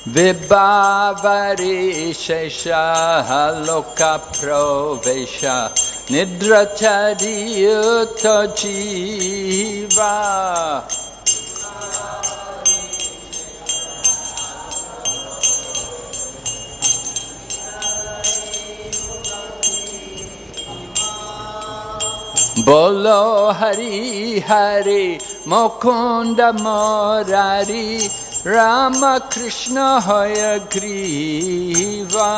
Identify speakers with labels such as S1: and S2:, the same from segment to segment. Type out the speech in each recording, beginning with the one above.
S1: Vibhavari Shesha Loka Provesha Nidrachari Yuto Jiva Bolo Hari Hari Mukunda Murari Rama Krishna Hoya Griva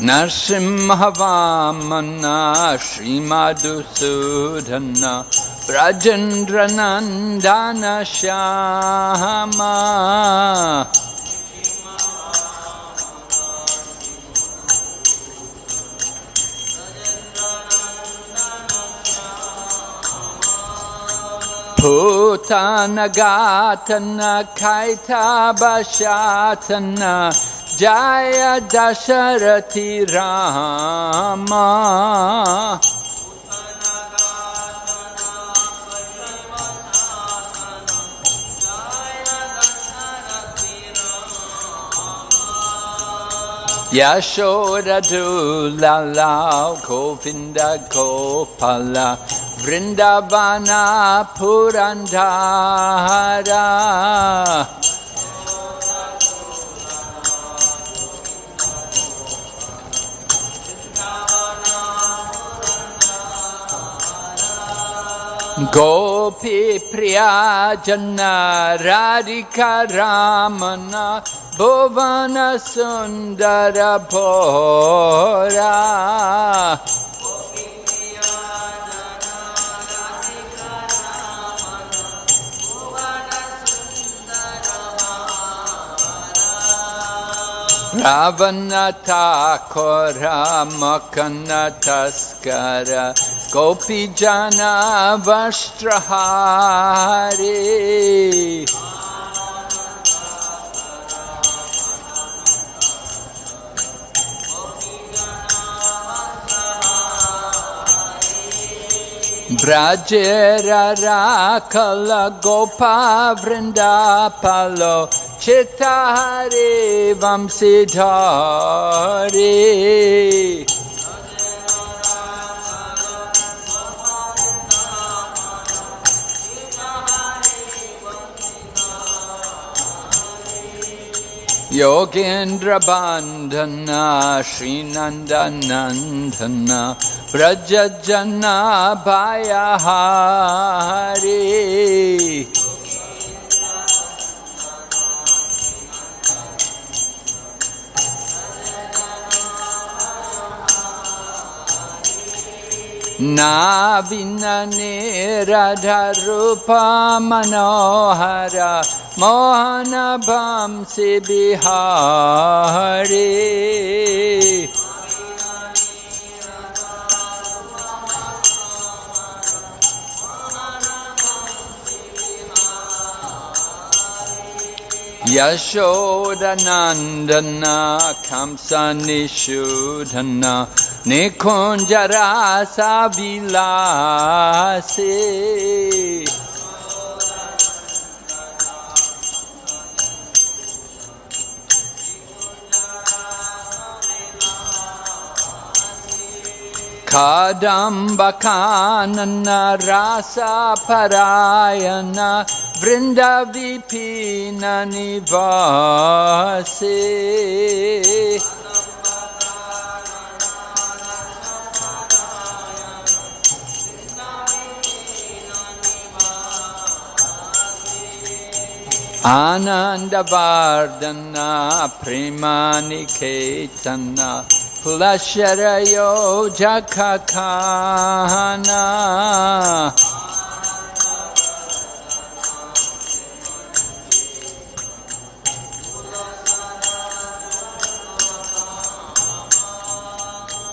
S1: Narsimhavamana Srimadusudhana Brajendra Nandana Shama Putana Gatana Kaitaba Shatana Jaya Dasharati Rama Yashoda Dulala Govinda Gopala Vrindavana Purandara Gopi Priya Jana Radhika Ramana Bhuvana Sundara Bhora Ravana Thakora Makana Taskara Gopi Jana Vastrahari Brajera Rakala Gopa Vrindapalo Chittahari Vamsidhari Yogendra Bandhana Srinandanandana Brajajana Bhayahari Navinane Radharupa Manohara Mohana Bhamsi Bihari Yashoda Nandana Kamsa Nishudhana Nikunjara Savilasi Kadamba Kanana Rasa Parayana Vrinda Vipina Nivasi Ananda Vardhana Premani Ketana Pulasharayo Jakakana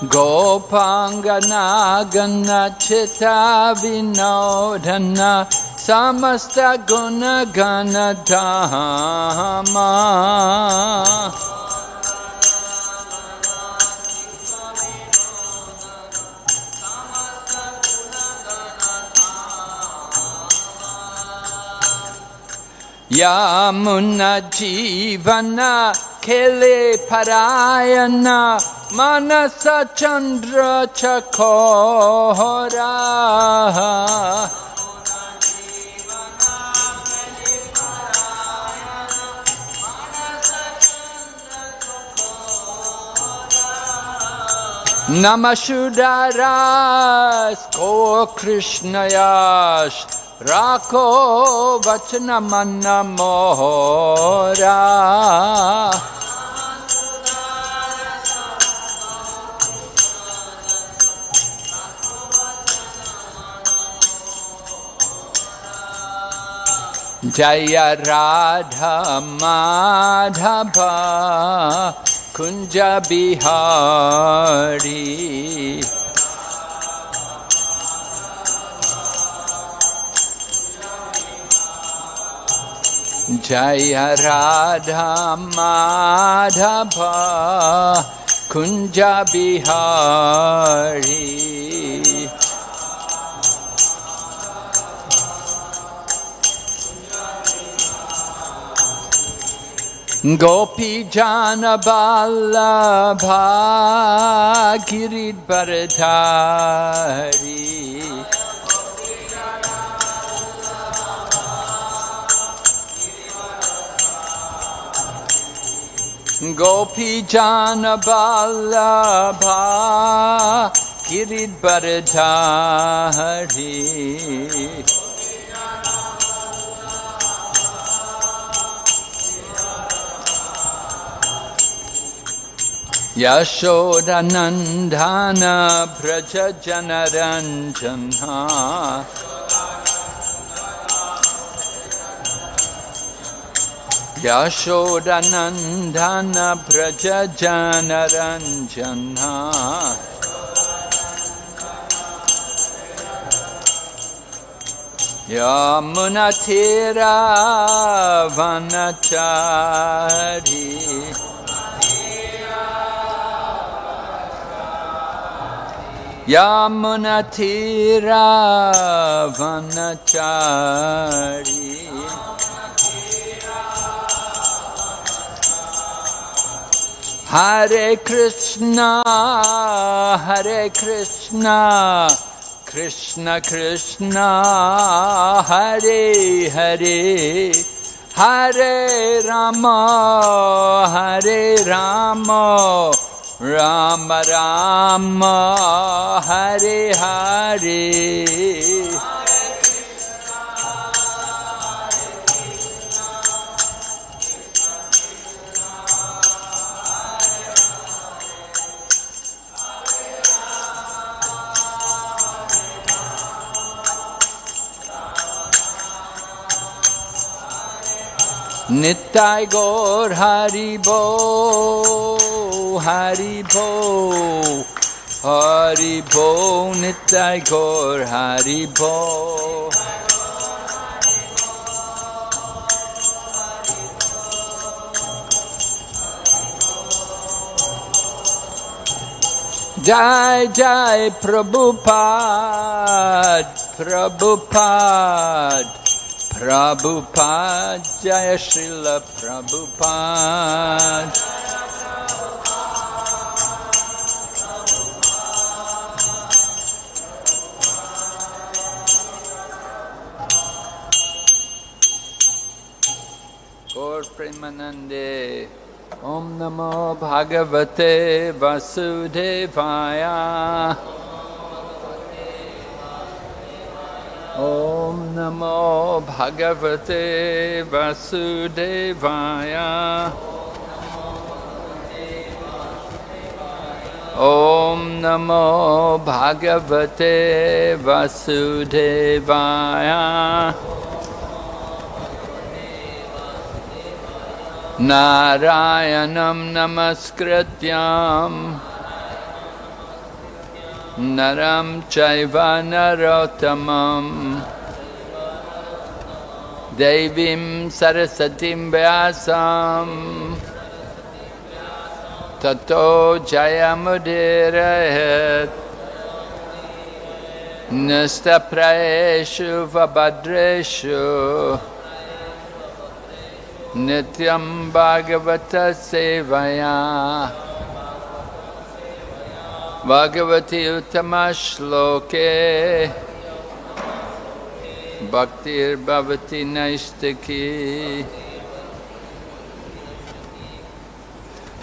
S1: Gopangana Gana Chitta Vinodhana Samasta Guna Gana Dhamma Yamuna jivana kele parayana manasa chandra chakora. Namashudaras ko Krishnayash Rako Vachanamana Mohora. Jaya Radha Madhava Kunja Bihari. Jaya Radha Madhava Kunja Bihari. Gopi Jana Vallabha Giridharadhari. Gopi Jana Vallabha Giridharadhari. Yashoda Nandana Braja Janaranjana. Yashoda Nandana Braja Janaranjana. Yamuna Tira Vanachari. Yamuna Tira Vanachari. Hare Krishna, Hare Krishna, Krishna Krishna, Hare Hare, Hare Rama, Hare Rama, Rama Rama, Hare Hare. Nittai Gaur Haribo, Haribo, Haribo, Nittai Gaur Haribo. Jai Jai Prabhupada, Prabhupada, Prabhupada, Jaya Srila Prabhupada. Gaur Premanande. Om Namo Bhagavate Vasudevaya. Om Namo Bhagavate Vasudevaya. Om Namo Bhagavate Vasudevaya. Narayanam Namaskrityam Naram Chaiva Narottamam Devim Sarasatim Vyasam Tato Jayamudirayat Nastapraeshu Vabhadreshu Nityam Bhagavata Sevaya Bhagavati Uttama Shloke Bhaktir Bhavati Naistaki.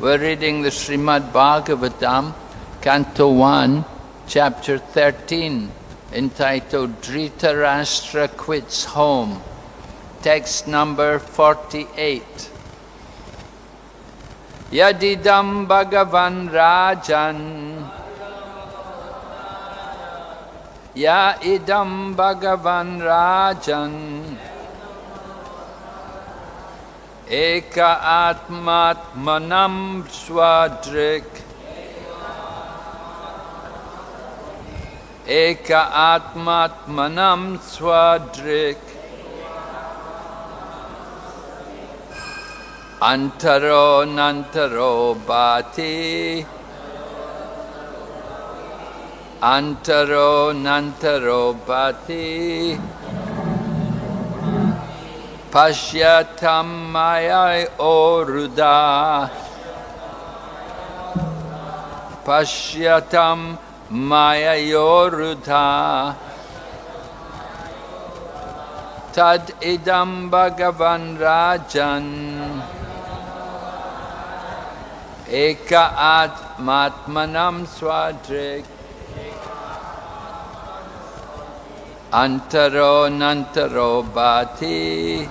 S1: We're reading the Srimad Bhagavatam, Canto 1, Chapter 13, entitled Dhritarashtra Quits Home. Text number 48. Yadidam Bhagavan Rajan Ya idam Bhagavan Rajan Eka Atmatmanam Swadrik Eka Atmatmanam Swadrik Antaro Nantaro Bhati Antaro Nantaro Bhati Pashyatam Maya Oruda Pashyatam Maya Yoruda Tad idam Bhagavan Rajan Eka Atmatmanam Swadrik Antaro Nantaro Bhati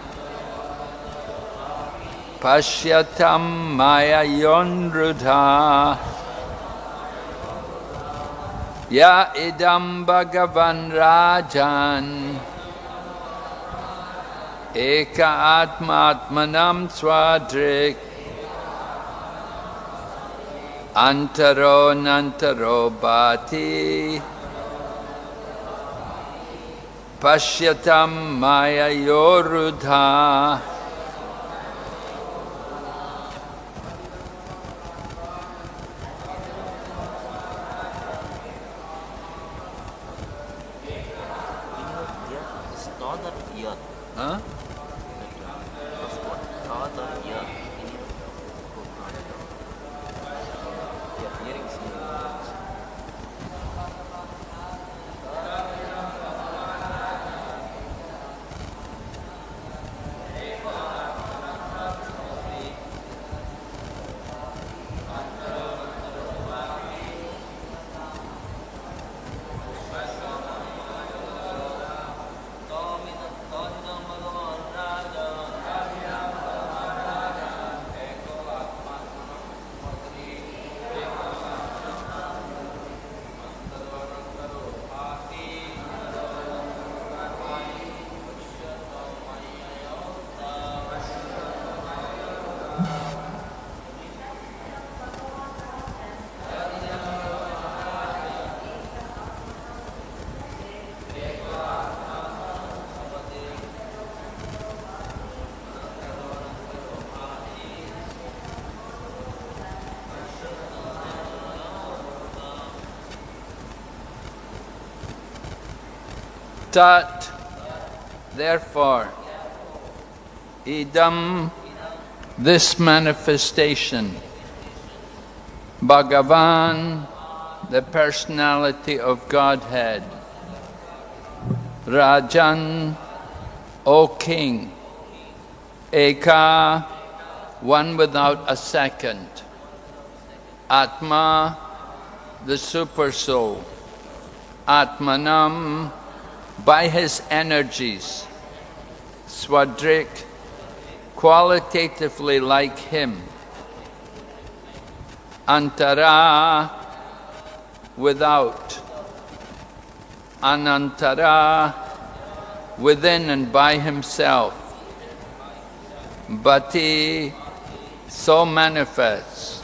S1: Pashyatam Maya Yonrudha Ya idam Bhagavan Rajan Eka Atmatmanam Swadrik Antaro Nantaro Bhati Pashyatam Maya Yorudha. Huh? Tat, therefore, idam, this manifestation, Bhagavan, the personality of Godhead, Rajan, O King, Eka, one without a second, Atma, the Supersoul, Atmanam, by his energies, Swadrik, qualitatively like him, Antara, without, Anantara, within and by himself, Bhati, so manifests,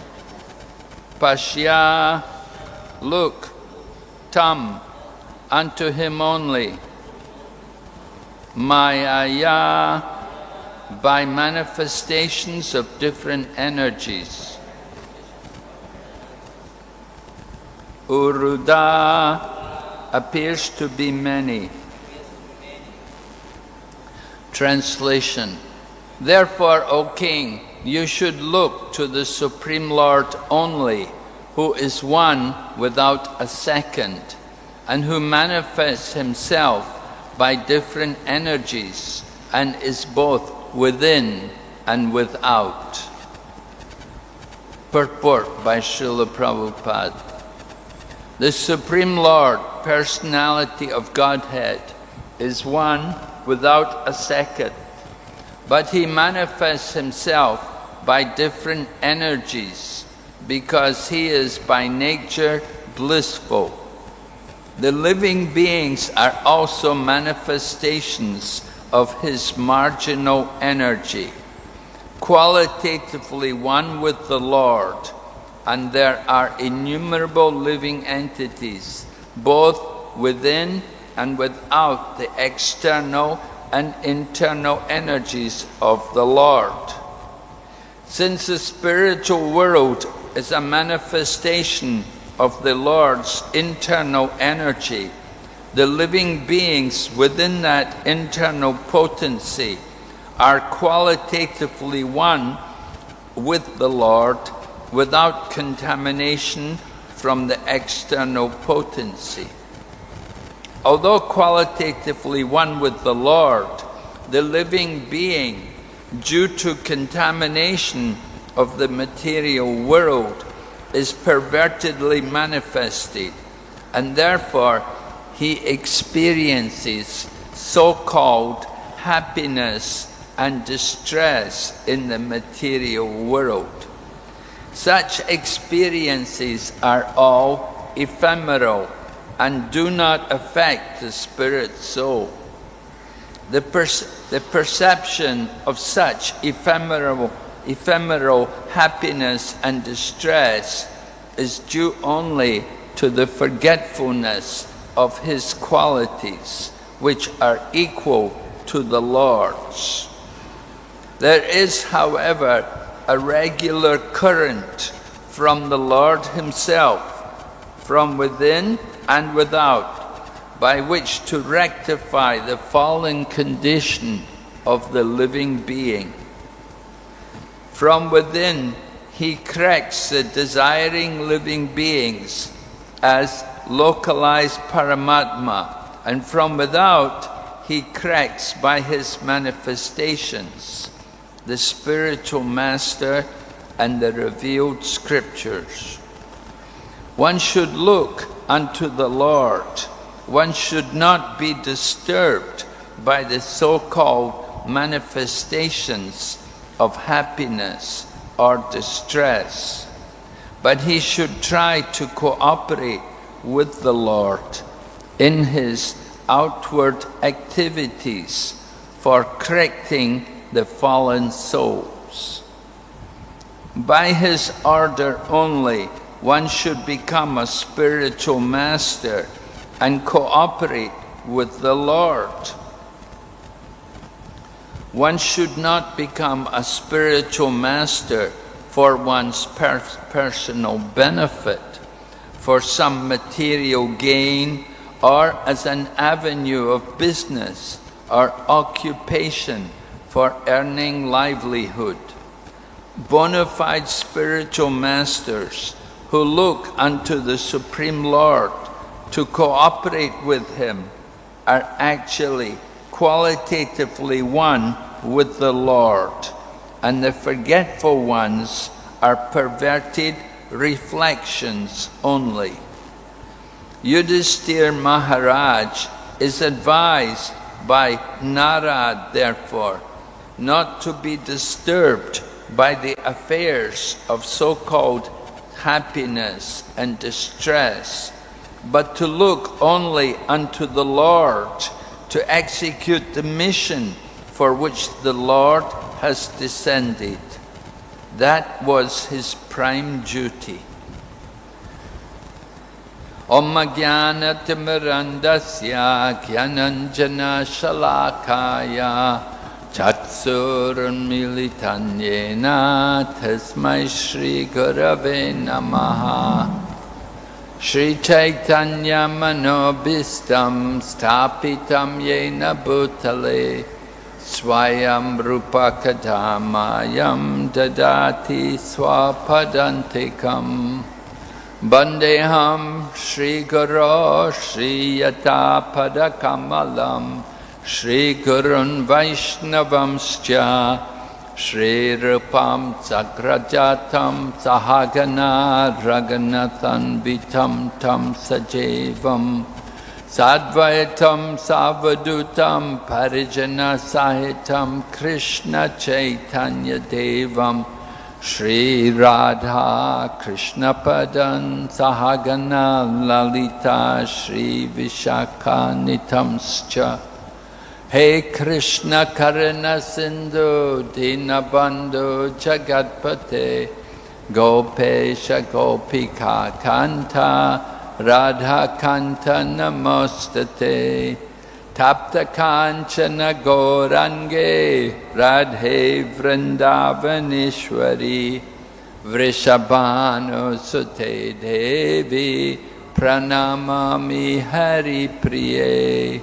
S1: Pashya, look, Tam, unto him only, Mayaya, by manifestations of different energies, Uruda appears to be many. Translation: Therefore, O king, you should look to the Supreme Lord only, who is one without a second, and who manifests himself by different energies, and is both within and without. Purport by Srila Prabhupada. The Supreme Lord, personality of Godhead, is one without a second, but he manifests himself by different energies because he is by nature blissful. The living beings are also manifestations of his marginal energy, qualitatively one with the Lord, and there are innumerable living entities, both within and without the external and internal energies of the Lord. Since the spiritual world is a manifestation of the Lord's internal energy, the living beings within that internal potency are qualitatively one with the Lord without contamination from the external potency. Although qualitatively one with the Lord, the living being, due to contamination of the material world, is pervertedly manifested, and therefore he experiences so-called happiness and distress in the material world. Such experiences are all ephemeral and do not affect the spirit soul. The perception of such ephemeral happiness and distress is due only to the forgetfulness of his qualities, which are equal to the Lord's. There is, however, a regular current from the Lord himself, from within and without, by which to rectify the fallen condition of the living being. From within, he corrects the desiring living beings as localized Paramatma, and from without, he corrects by his manifestations, the spiritual master and the revealed scriptures. One should look unto the Lord. One should not be disturbed by the so-called manifestations of happiness or distress, but he should try to cooperate with the Lord in his outward activities for correcting the fallen souls. By his order only, one should become a spiritual master and cooperate with the Lord. One should not become a spiritual master for one's personal benefit, for some material gain, or as an avenue of business or occupation for earning livelihood. Bona fide spiritual masters who look unto the Supreme Lord to cooperate with him are actually qualitatively one with the Lord, and the forgetful ones are perverted reflections only. Yudhisthira Maharaj is advised by Narad, therefore, not to be disturbed by the affairs of so-called happiness and distress, but to look only unto the Lord to execute the mission for which the Lord has descended. That was his prime duty. Om Jnana Timirandasya Jnananjana Shalakaya Chatsurunmilitanyena Tasmai Shri Gurave Namaha. Shri Chaitanya Manobhistam Stapitam Yena Bhutale Swayam Rupakadamayam Dadati Swapadantikam Bandeham Shri Guru Shri Yata Padakamalam Shri Gurun Vaishnavamscha Shri Rupam Sagrajatam Sahagana Raganathan Vitam Tam Sajevam Sadvaitam Savadutam Parijana Sahitam Krishna Chaitanya Devam Shri Radha Krishna Padan Sahagana Lalita Shri Vishaka Nitamscha He Krishna Karana Sindhu Dinabandhu Jagatpate Gopesha Gopika Kanta Radha Kanta Namostate Tapta Kanchana Gaurange Radhe Vrindavaneshwari Vrishabhanu Sute Devi Pranamami Hari Priye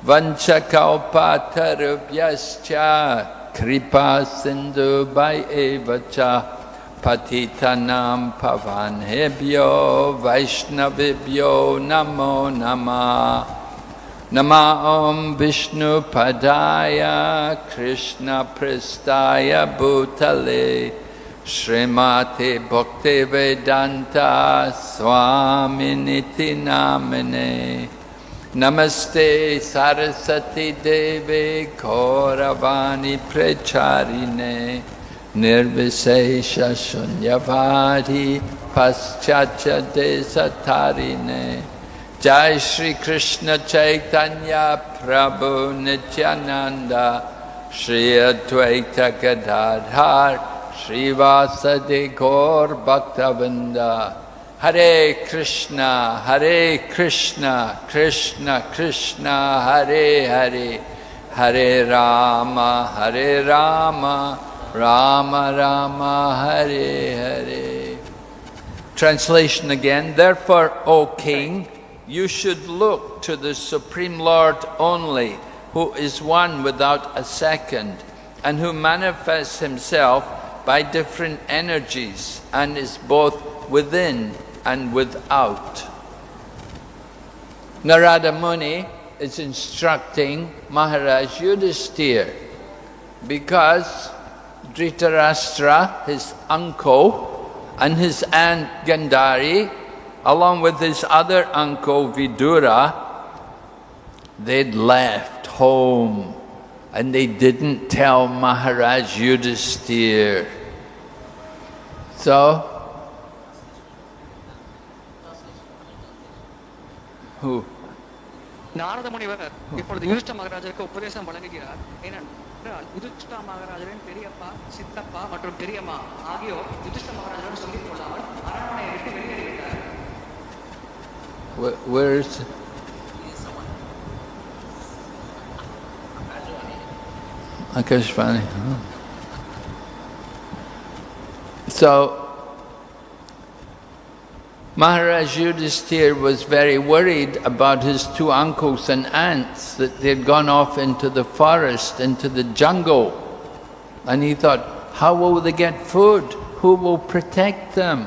S1: Vanchakalpatarubhyascha Kripa Sindhu Bhayevacha Patitanam Pavanebhyo Vaishnavibhyo Namo Nama Nama Om Vishnu Padaya Krishna Prestaya Bhutale Srimati Bhaktivedanta Swaminiti Namine Namaste Saraswati Devi Kauravani Precharine Nirvisesha Shunyavadi Paschatya Desatarine Jai Shri Krishna Chaitanya Prabhu Nityananda Shri Advaita Gadadhar Shri Vasadi Gaur Bhaktavinda Hare Krishna Krishna Krishna Hare Hare Hare Rama Rama Rama Hare Hare. Translation again. Therefore, O King, you should look to the Supreme Lord only, who is one without a second, and who manifests himself by different energies, and is both within and without. Narada Muni is instructing Maharaj Yudhisthira because Dhritarashtra, his uncle, and his aunt Gandhari, along with his other uncle Vidura, they'd left home and they didn't tell Maharaj Yudhisthira. So, who?
S2: Narada முனிவர் இப்பொழுது யுதிஷ்ட மகாராஜருக்கு உபதேசம் வழங்குகிறார். ஏனென்றால் யுதிஷ்ட மகாராஜரின் பெரியப்பா, சித்தப்பா மற்றும் பெரியம்மா ஆகியோர் யுதிஷ்ட மகாராஜருடன் சொல்லிக் கொள்ளாமல் அரண்மனையை விட்டு வெளியேறிவிட்டார்.
S1: Where is Akashvani? So Maharaj Yudhisthira was very worried about his two uncles and aunts, that they had gone off into the forest, into the jungle. And he thought, how will they get food? Who will protect them?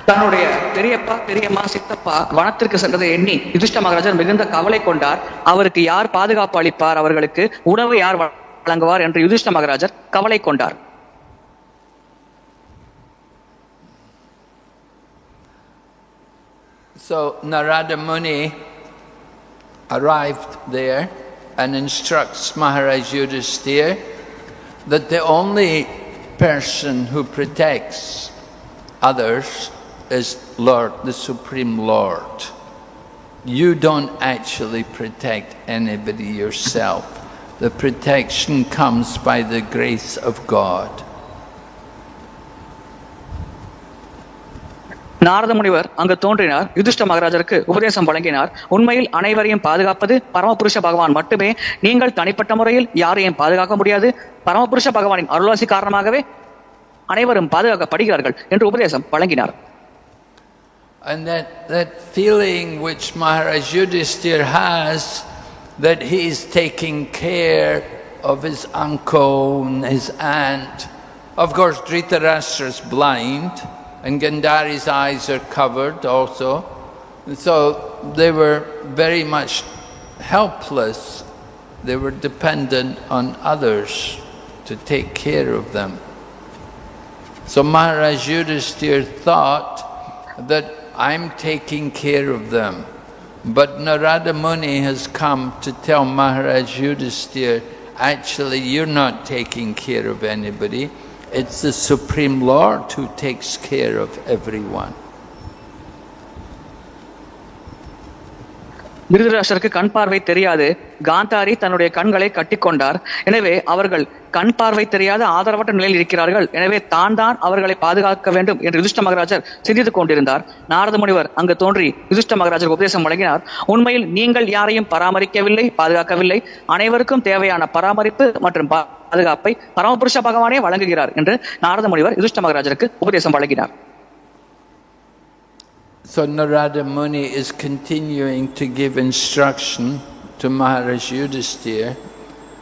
S2: தன்னுடைய பெரியப்பா, பெரியம்மா, சித்தப்பா வனத்திற்கு சென்றதை எண்ணி யுதிஷ்ட மகாராஜர் மிகுந்த கவலை கொண்டார். அவருக்கு யார் பாதுகாப்பு அளிப்பார், அவர்களுக்கு உணவு யார் வழங்குவார் என்று யுதிஷ்ட மகாராஜர் கவலை கொண்டார்.
S1: So Narada Muni arrived there and instructs Maharaj Yudhisthira that the only person who protects others is Lord, the Supreme Lord. You don't actually protect anybody yourself. The protection comes by the grace of God.
S2: Narada முனிவர் அங்கு தோன்றினார். யுதிஷ்ட மகாராஜருக்கு உபதேசம் வழங்கினார். உண்மையில் அனைவரையும் பாதுகாப்பது பரமபுருஷ பகவான் மட்டுமே. நீங்கள் தனிப்பட்ட முறையில் யாரையும் பாதுகாக்க முடியாது. பரமபுருஷ பகவானின் அருளாசி காரணமாகவே அனைவரும் பாதுகாக்கப்படுகிறார்கள் என்று உபதேசம் வழங்கினார்.
S1: And that feeling which Maharaj Yudhisthira has, that he's taking care of his uncle and his aunt. Of course, Dhritarashtra's blind, and Gandhari's eyes are covered also. So they were very much helpless. They were dependent on others to take care of them. So Maharaj Yudhisthira thought that I'm taking care of them. But Narada Muni has come to tell Maharaj Yudhisthira, actually you're not taking care of anybody. It's the Supreme Lord who takes care of everyone.
S2: திருதராஷ்டிரருக்கு கண் பார்வை தெரியாது. காந்தாரி தன்னுடைய கண்களை கட்டிக்கொண்டார். எனவே அவர்கள் கண் பார்வை தெரியாத ஆதரவற்ற நிலையில் இருக்கிறார்கள். எனவே தான் அவர்களை பாதுகாக்க வேண்டும் என்று யுதிஷ்ட மகாராஜர் சிந்தித்துக் கொண்டிருந்தார். நாரத முனிவர் அங்கு தோன்றி யுதிஷ்ட மகாராஜர் உபதேசம் வழங்கினார். உண்மையில் நீங்கள் யாரையும் பராமரிக்கவில்லை, பாதுகாக்கவில்லை. அனைவருக்கும் தேவையான பராமரிப்பு மற்றும் பாதுகாப்பை பரமபுருஷ பகவானே வழங்குகிறார் என்று நாரத முனிவர் யுதிஷ்ட மகாராஜருக்கு உபதேசம் வழங்கினார்.
S1: So Narada Muni is continuing to give instruction to Maharaj Yudhisthira,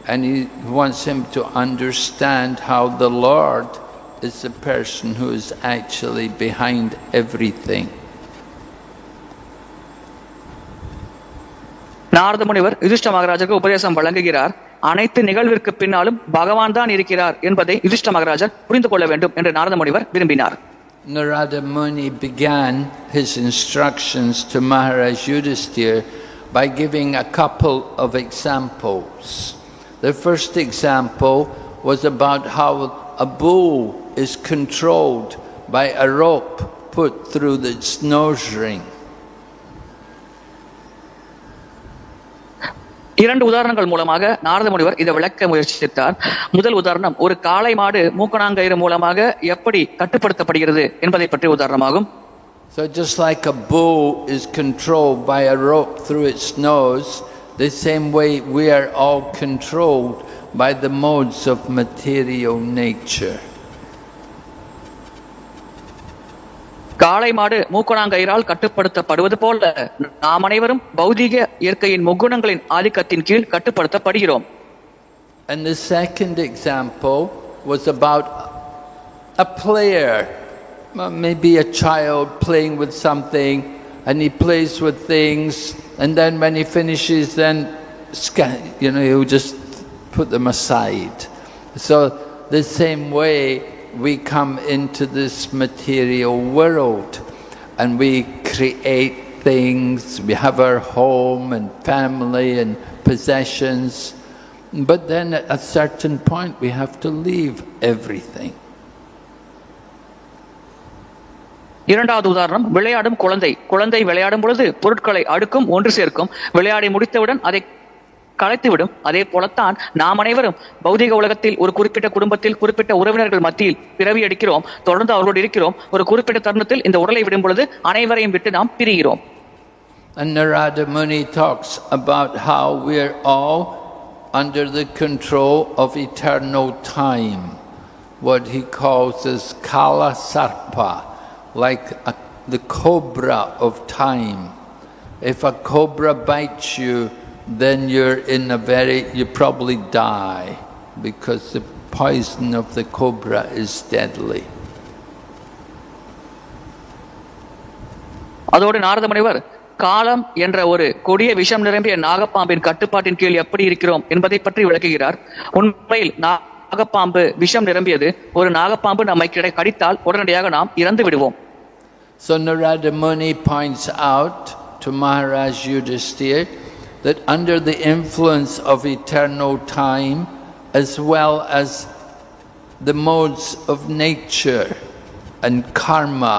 S1: and he wants him to understand how the Lord is the person who is actually behind everything.
S2: Narada முனிவர் யுதிஷ்ட மகாராஜருக்கு உபதேசம் வழங்குகிறார். அனைத்து நிகழ்விற்கு பின்னாலும் பகவான் தான் இருக்கிறார் என்பதை யுதிஷ்ட மகாராஜர் புரிந்து கொள்ள வேண்டும் என்று நாரத முனிவர் விரும்பினார்.
S1: Narada Muni began his instructions to Maharaj Yudhisthira by giving a couple of examples. The first example was about how a bull is controlled by a rope put through its nose ring.
S2: இரண்டு உதாரணங்கள் மூலமாக நாரத முனிவர் இதை விளக்க முயற்சித்தார். முதல் உதாரணம், ஒரு காளை மாடு மூக்கணாங்கயிறு மூலமாக எப்படி கட்டுப்படுத்தப்படுகிறது என்பதை பற்றிய உதாரணமாகும்.
S1: So just like a bull is controlled by a rope through its nose, the same way we are all controlled by the modes of material nature.
S2: காளை மாடு மூக்கணாங்கயிறால் கட்டுப்படுத்தப்படுவது போல நாம் அனைவரும் பௌதிக இயற்கையின் முக்குணங்களின் ஆதிக்கத்தின் கீழ் கட்டுப்படுத்தப்படுகிறோம்.
S1: And the second example was about a player, maybe a child playing with something, and he plays with things, and then when he finishes, then he'll just put them aside. So the same way we come into this material world and we create things, we have our home and family and possessions, but then at a certain point we have to leave everything.
S2: இரண்டாவது உதாரணம், விளையாடும் குழந்தை விளையாடும் பொழுது பொருட்களை அடுக்கும், ஒன்று சேர்க்கும். விளையாடி முடித்தவுடன் அதை கலைத்துவிடும். அதே போலத்தான் நாம் அனைவரும் பௌதிக உலகத்தில் ஒரு குறிப்பிட்ட குடும்பத்தில் குறிப்பிட்ட உறவினர்கள் மத்தியில் பிறவி எடுக்கிறோம், தொடர்ந்து அவர்களோடு இருக்கிறோம். ஒரு குறிப்பிட்ட தருணத்தில் இந்த உடலை விடும் பொழுது அனைவரையும் விட்டு நாம் பிரிகிறோம்.
S1: And Narada Muni talks about how we are all under the control of eternal time, what he calls as Kala Sarpa, like the cobra of time. If a cobra bites you, then you probably die, because the poison of the cobra is deadly.
S2: அதோடு நாரத முனிவர் காலம் என்ற ஒரு கொடிய விஷம் நிரம்பிய நாகப்பாம்பின் கட்டுப்பாட்டின் கீழ் எப்படி இருக்கிறோம் என்பதை பற்றி விளக்குகிறார். உண்மையில் நாகப்பாம்பு விஷம் நிரம்பியது. ஒரு நாகப்பாம்பு நம்மை கடித்தால் உடனடியாக நாம் இறந்து விடுவோம்.
S1: So Narada Muni points out to Maharaj Yudhisthira that under the influence of eternal time, as well as the modes of nature and karma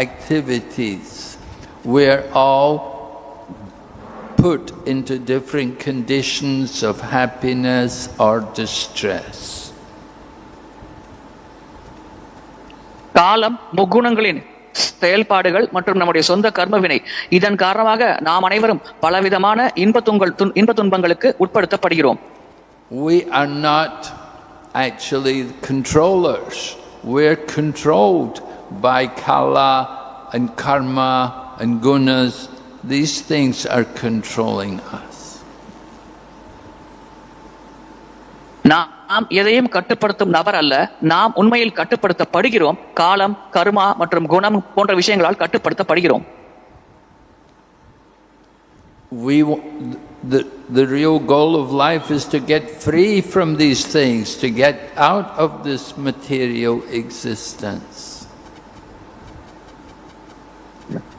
S1: activities, we're all put into different conditions of happiness or distress.
S2: காலம், முக்குணங்களின் செயல்பாடுகள் மற்றும் நம்முடைய சொந்த கர்மவினை, இதன் காரணமாக நாம் அனைவரும் பலவிதமான இன்ப துன்பங்களுக்கு உட்படுத்தப்படுகிறோம்.
S1: We are not actually controllers. We're controlled by Kala and karma and gunas, these things are controlling us.
S2: நாம் எதையும் கட்டுப்படுத்தும் நபர் அல்ல, நாம் உண்மையில் கட்டுப்படுத்தப்படுகிறோம். காலம், கர்மா மற்றும் குணம் போன்ற விஷயங்களால் கட்டுப்படுத்தப்படுகிறோம்.
S1: The real goal of life is to get free from these things, to get out of this material existence.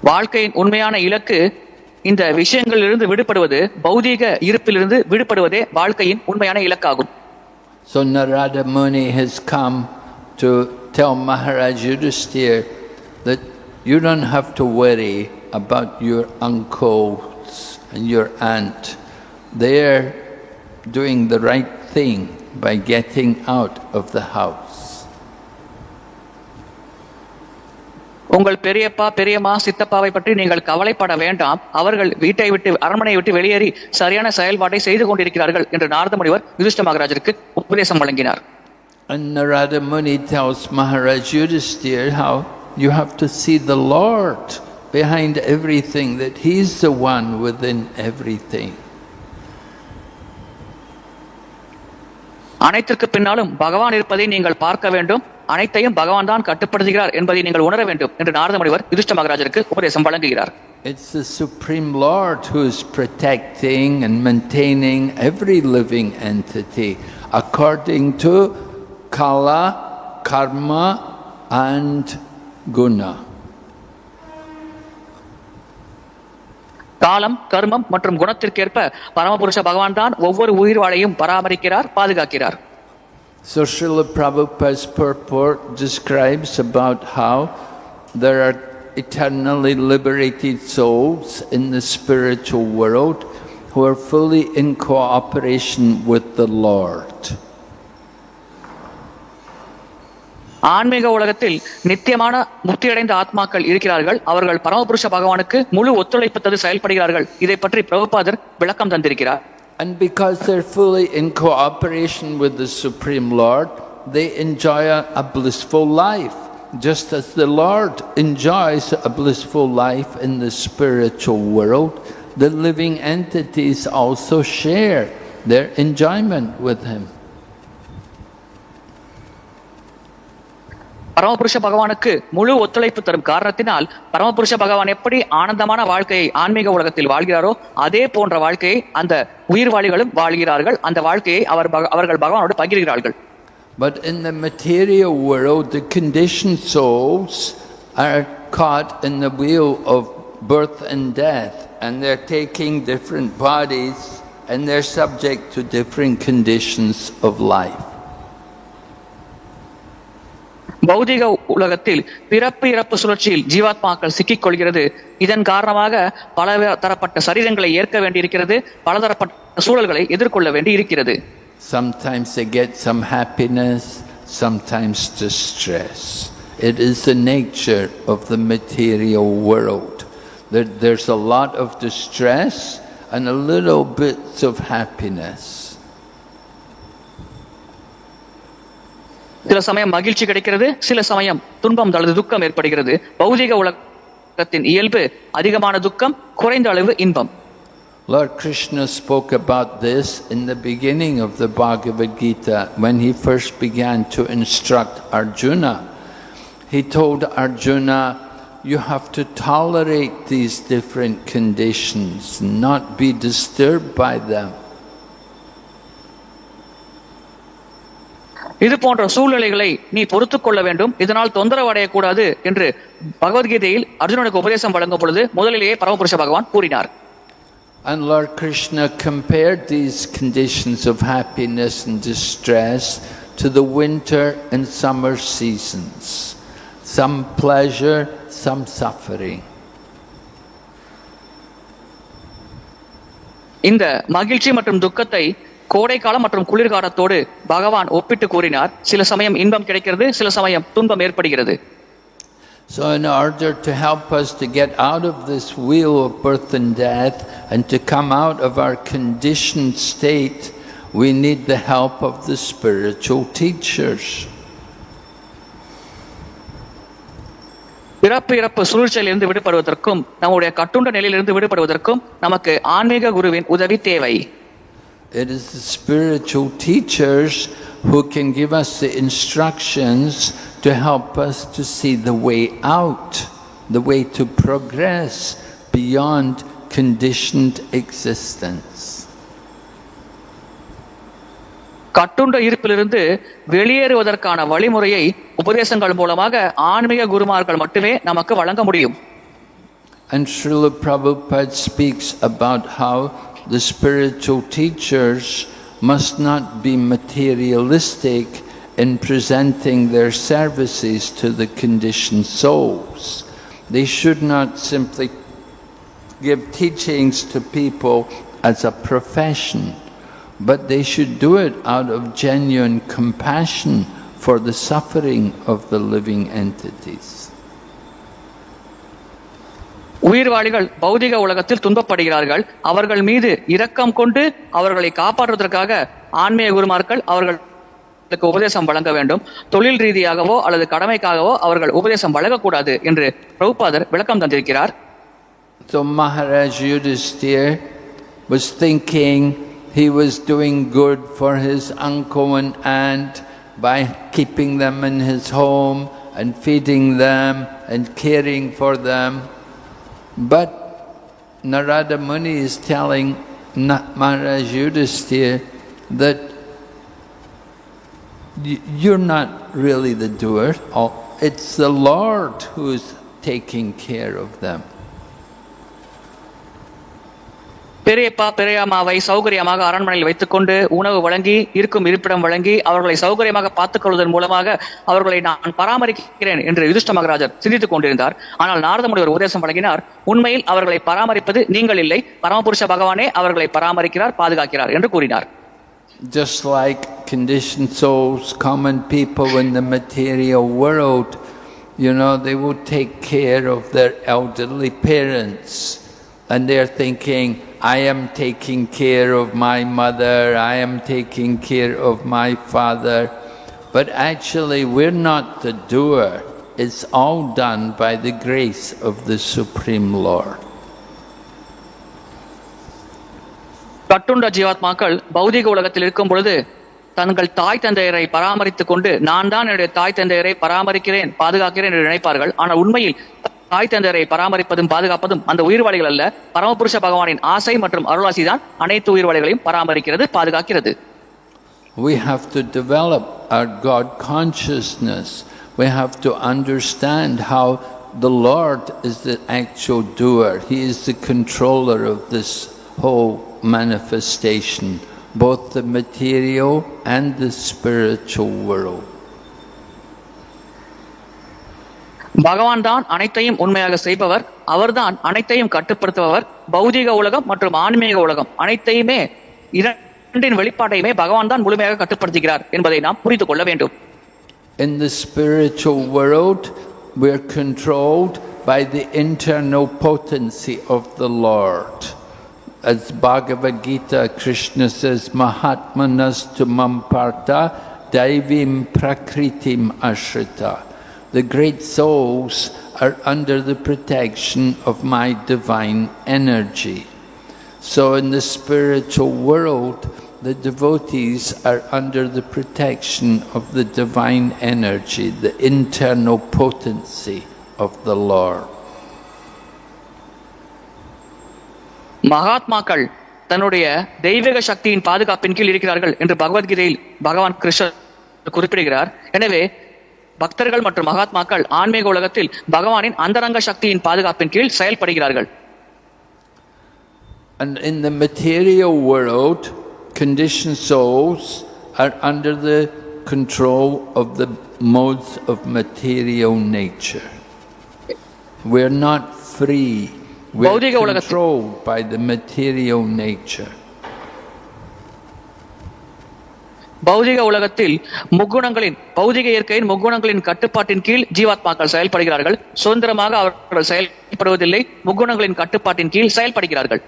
S2: வாழ்க்கையின் உண்மையான இலக்கு இந்த விஷயங்களிலிருந்து விடுபடுவது, பௌதீக இருப்பிலிருந்து விடுபடுவதே வாழ்க்கையின் உண்மையான இலக்காகும்.
S1: So Narada Muni has come to tell Maharaj Yudhisthira that you don't have to worry about your uncles and your aunt. They're doing the right thing by getting out of the house.
S2: உங்கள் பெரியப்பா, பெரியம்மா, சித்தப்பாவை பற்றி நீங்கள் கவலைப்பட வேண்டாம். அவர்கள் வீட்டை விட்டு, அரண்மனையை விட்டு வெளியேறி சரியான செயல்பாட்டை செய்து கொண்டிருக்கிறார்கள் என்று நாரத முனிவர் யுதிஷ்ட மகாராஜருக்கு உபதேசம் வழங்கினார்.
S1: And Narada Muni tells Maharaj Yudhisthira how you have to see the Lord behind everything, that He's the one within everything.
S2: அனைத்திற்கு பின்னாலும் பகவான் இருப்பதை நீங்கள் பார்க்க வேண்டும். அனைத்தையும் பகவான் தான் கட்டுப்படுத்துகிறார் என்பதை நீங்கள் உணர வேண்டும் என்று நாரத முனிவர் யுதிஷ்ட மகாராஜருக்கு உபதேசம் வழங்குகிறார்.
S1: It's the Supreme Lord who is protecting and maintaining every living entity according to kala, karma and guna.
S2: காலம், கர்மம் மற்றும் குணத்திற்கேற்ப பரமபுருஷ பகவான் தான் ஒவ்வொரு உயிர்வாழையும் பராமரிக்கிறார், பாதுகாக்கிறார்.
S1: So Srila Prabhupada's purport describes about how there are eternally liberated souls in the spiritual world who are fully in cooperation with the Lord.
S2: ஆன்மீக உலகத்தில் நித்தியமான முக்தியடைந்த ஆத்மாக்கள் இருக்கிறார்கள். அவர்கள் பரமபுருஷ பகவானுக்கு முழு ஒத்துழைப்பு செயல்படுகிறார்கள். இதை பற்றி பிரபுபாதர் விளக்கம் தந்திருக்கிறார்.
S1: And because they're fully in cooperation with the Supreme Lord, they enjoy a blissful life. Just as the Lord enjoys a blissful life in the spiritual world, the living entities also share their enjoyment with Him.
S2: பரமபுருஷ பகவானுக்கு முழு ஒத்துழைப்பு தரும் காரணத்தினால் பரமபுருஷ பகவான் எப்படி ஆனந்தமான வாழ்க்கையை ஆன்மீக உலகத்தில் வாழ்கிறாரோ அதே போன்ற வாழ்க்கையை அந்த உயிர்வாளிகளும் வாழ்கிறார்கள். அந்த வாழ்க்கையை அவர்கள் பகவானோடு பகிர்கிறார்கள்.
S1: But in the material world, the conditioned souls are caught in the wheel of birth and death, and they're taking different bodies and they're subject to different conditions of life.
S2: பௌதிக உலகத்தில் பிறப்பு இறப்பு சுழற்சியில் ஜீவாத்மாக்கள் சிக்கிக் கொள்கிறது. இதன் காரணமாக பல தரப்பட்ட சரீரங்களை ஏற்க வேண்டியிருக்கிறது, பலதரப்பட்ட சூழல்களை எதிர்கொள்ள வேண்டி இருக்கிறது.
S1: Sometimes they get some happiness, sometimes distress. It is the nature of the material world. There's a lot of distress and a little bits of happiness.
S2: சில சமயம் மகிழ்ச்சி கிடைக்கிறது, சில சமயம் துன்பம் அல்லது துக்கம் ஏற்படுகிறது. பௌதிக உலகத்தின் இயல்பு அதிகமான துக்கம், குறைந்த அளவு இன்பம்.
S1: Lord Krishna spoke about this in the beginning of the Bhagavad Gita when he first began to instruct Arjuna. He told Arjuna, you have to tolerate these different conditions, not be disturbed by them.
S2: இது போன்ற சூழ்நிலைகளை நீ பொறுத்துக் கொள்ள வேண்டும், இதனால் தொந்தரவு அடையக்கூடாது என்று பகவத்கீதையில் அர்ஜுனனுக்கு உபதேசம் வழங்கும் பொழுது முதலிலேயே பரமபுருஷ பகவான் கூறினார்.
S1: And Lord Krishna compared these conditions of happiness and distress to the winter and summer seasons. Some pleasure, some suffering.
S2: இந்த மகிழ்ச்சி மற்றும் துக்கத்தை கோடைக்காலம் மற்றும் குளிர்காலத்தோடு பகவான் ஒப்பிட்டு கூறினார். சில சமயம் இன்பம் கிடைக்கிறது, சில சமயம் துன்பம் ஏற்படுகிறது.
S1: So in order to help us to get out of this wheel of birth and death and to come out of our conditioned state, we need the help of the spiritual teachers.
S2: பிறப்பு இறப்பு சூழ்ச்சியிலிருந்து விடுபடுவதற்கும் நம்முடைய கட்டுண்ட நிலையிலிருந்து விடுபடுவதற்கும் நமக்கு ஆன்மீக குருவின் உதவி தேவை.
S1: It is the spiritual teachers who can give us the instructions to help us to see the way out, the way to progress beyond conditioned existence.
S2: கட்டுண்ட இருப்பிலிருந்து வெளியேறுவதற்கான வழிமுறையை உபதேசங்கள் மூலமாக ஆன்மீக குருமார்கள் மட்டுமே நமக்கு வழங்க முடியும்.
S1: And Srila Prabhupada speaks about how the spiritual teachers must not be materialistic in presenting their services to the conditioned souls. They should not simply give teachings to people as a profession, but they should do it out of genuine compassion for the suffering of the living entities.
S2: உயிர்வாளிகள் பௌதிக உலகத்தில் துன்பப்படுகிறார்கள். அவர்கள் மீது இரக்கம் கொண்டு அவர்களை காப்பாற்றுவதற்காக ஆன்மீக குருமார்கள் அவர்களுக்கு உபதேசம் வழங்க வேண்டும். தொழில் ரீதியாகவோ அல்லது கடமைக்காகவோ அவர்கள் உபதேசம் வழங்கக்கூடாது என்று பிரபுபாதர் விளக்கம் தந்திருக்கிறார்.
S1: So Maharaj Yudhisthira was thinking he was doing good for his uncle and aunt by keeping them in his home and feeding them and caring for them. But Narada Muni is telling Maharaj Yudhisthira that you're not really the doer, it's the Lord who is taking care of them.
S2: பெரியப்பா பெரியாமாவை சௌகரியமாக அரண்மனையில் வைத்துக்கொண்டு உணவு வழங்கி இருக்கும் இருப்பிடம் வழங்கி அவர்களை சௌகரியமாக பார்த்துக் கொள்வதன் மூலமாக அவர்களை நான் பராமரிக்கிறேன் என்று யுதிஷ்ட மகாராஜர் சிந்தித்துக் கொண்டிருந்தார். ஆனால் நாரத முனிவர் உபதேசம் வழங்கினார், உண்மையில் அவர்களை பராமரிப்பது நீங்கள் இல்லை, பரமபுருஷ பகவானே அவர்களை பராமரிக்கிறார், பாதுகாக்கிறார் என்று கூறினார்.
S1: Just like conditioned souls, common people in the material world, they would take care of their elderly parents. And they're thinking, I am taking care of my mother, I am taking care of my father. But actually, we're not the doer. It's all done by the grace of the Supreme Lord.
S2: கட்டுண்ட ஜீவாத்மாக்கள் பௌதிக உலகத்தில் இருக்கும் பொழுது தங்கள் தாய் தந்தையரை பராமரித்துக் கொண்டு நான் தான் என்னுடைய தாய் தந்தையரை பராமரிக்கிறேன், பாதுகாக்கிறேன் என்று நினைப்பார்கள். ஆனால் உண்மையில் தாய் தந்தையரை பராமரிப்பதும் பாதுகாப்பதும் அந்த உயிர்வாளிகள் அல்ல, பரமபுருஷ பகவானின் ஆசை மற்றும் அருளாசி தான் அனைத்து உயிர்வாளிகளையும் பராமரிக்கிறது, பாதுகாக்கிறது.
S1: We have to develop our God consciousness. We have to understand how the Lord is the actual doer. He is the controller of this whole manifestation, both the material and the spiritual world.
S2: பகவான் தான் அனைத்தையும் உண்மையாக செய்பவர், அவர்தான் அனைத்தையும் கட்டுப்படுத்துபவர். பௌதிக உலகம் மற்றும் ஆன்மீக உலகம் அனைத்தையுமே இரண்டின் வெளிப்பாட்டையுமே பகவான் தான் முழுமையாக கட்டுப்படுத்துகிறார் என்பதை நாம் புரிந்து கொள்ள வேண்டும்.
S1: In the spiritual world, we are controlled by the internal potency of the Lord. As Bhagavad Gita, Krishna says, Mahatmanas mamparta daivim prakritim ashrita. The great souls are under the protection of my divine energy. So in the spiritual world, the devotees are under the protection of the divine energy, the internal potency of the Lord.
S2: மகாத்மாக்கள் தன்னுடைய தெய்வீக சக்தியின் பாதுகாப்பின் கீழ் இருக்கிறார்கள் என்று பகவத்கீதையில் பகவான் கிருஷ்ணர் குறிப்பிடுகிறார். எனவே பக்தர்கள் மற்றும் மகாத்மாக்கள் ஆன்மீக உலகத்தில் பகவானின் அந்தரங்க சக்தியின் பாதுகாப்பின் கீழ் செயல்படுகிறார்கள்.
S1: And in the material world, conditioned souls are under the control of the modes of material nature. We're not free. We're controlled by the material nature.
S2: பௌதிக உலகத்தில் பௌதிக இயற்கையின் முக்குணங்களின் கட்டுப்பாட்டின் கீழ் ஜீவாத்மாக்கள் செயல்படுகிறார்கள். சுதந்திரமாக அவர்கள் செயல்படுவதில்லை, முக்குணங்களின் கட்டுப்பாட்டின் கீழ் செயல்படுகிறார்கள்.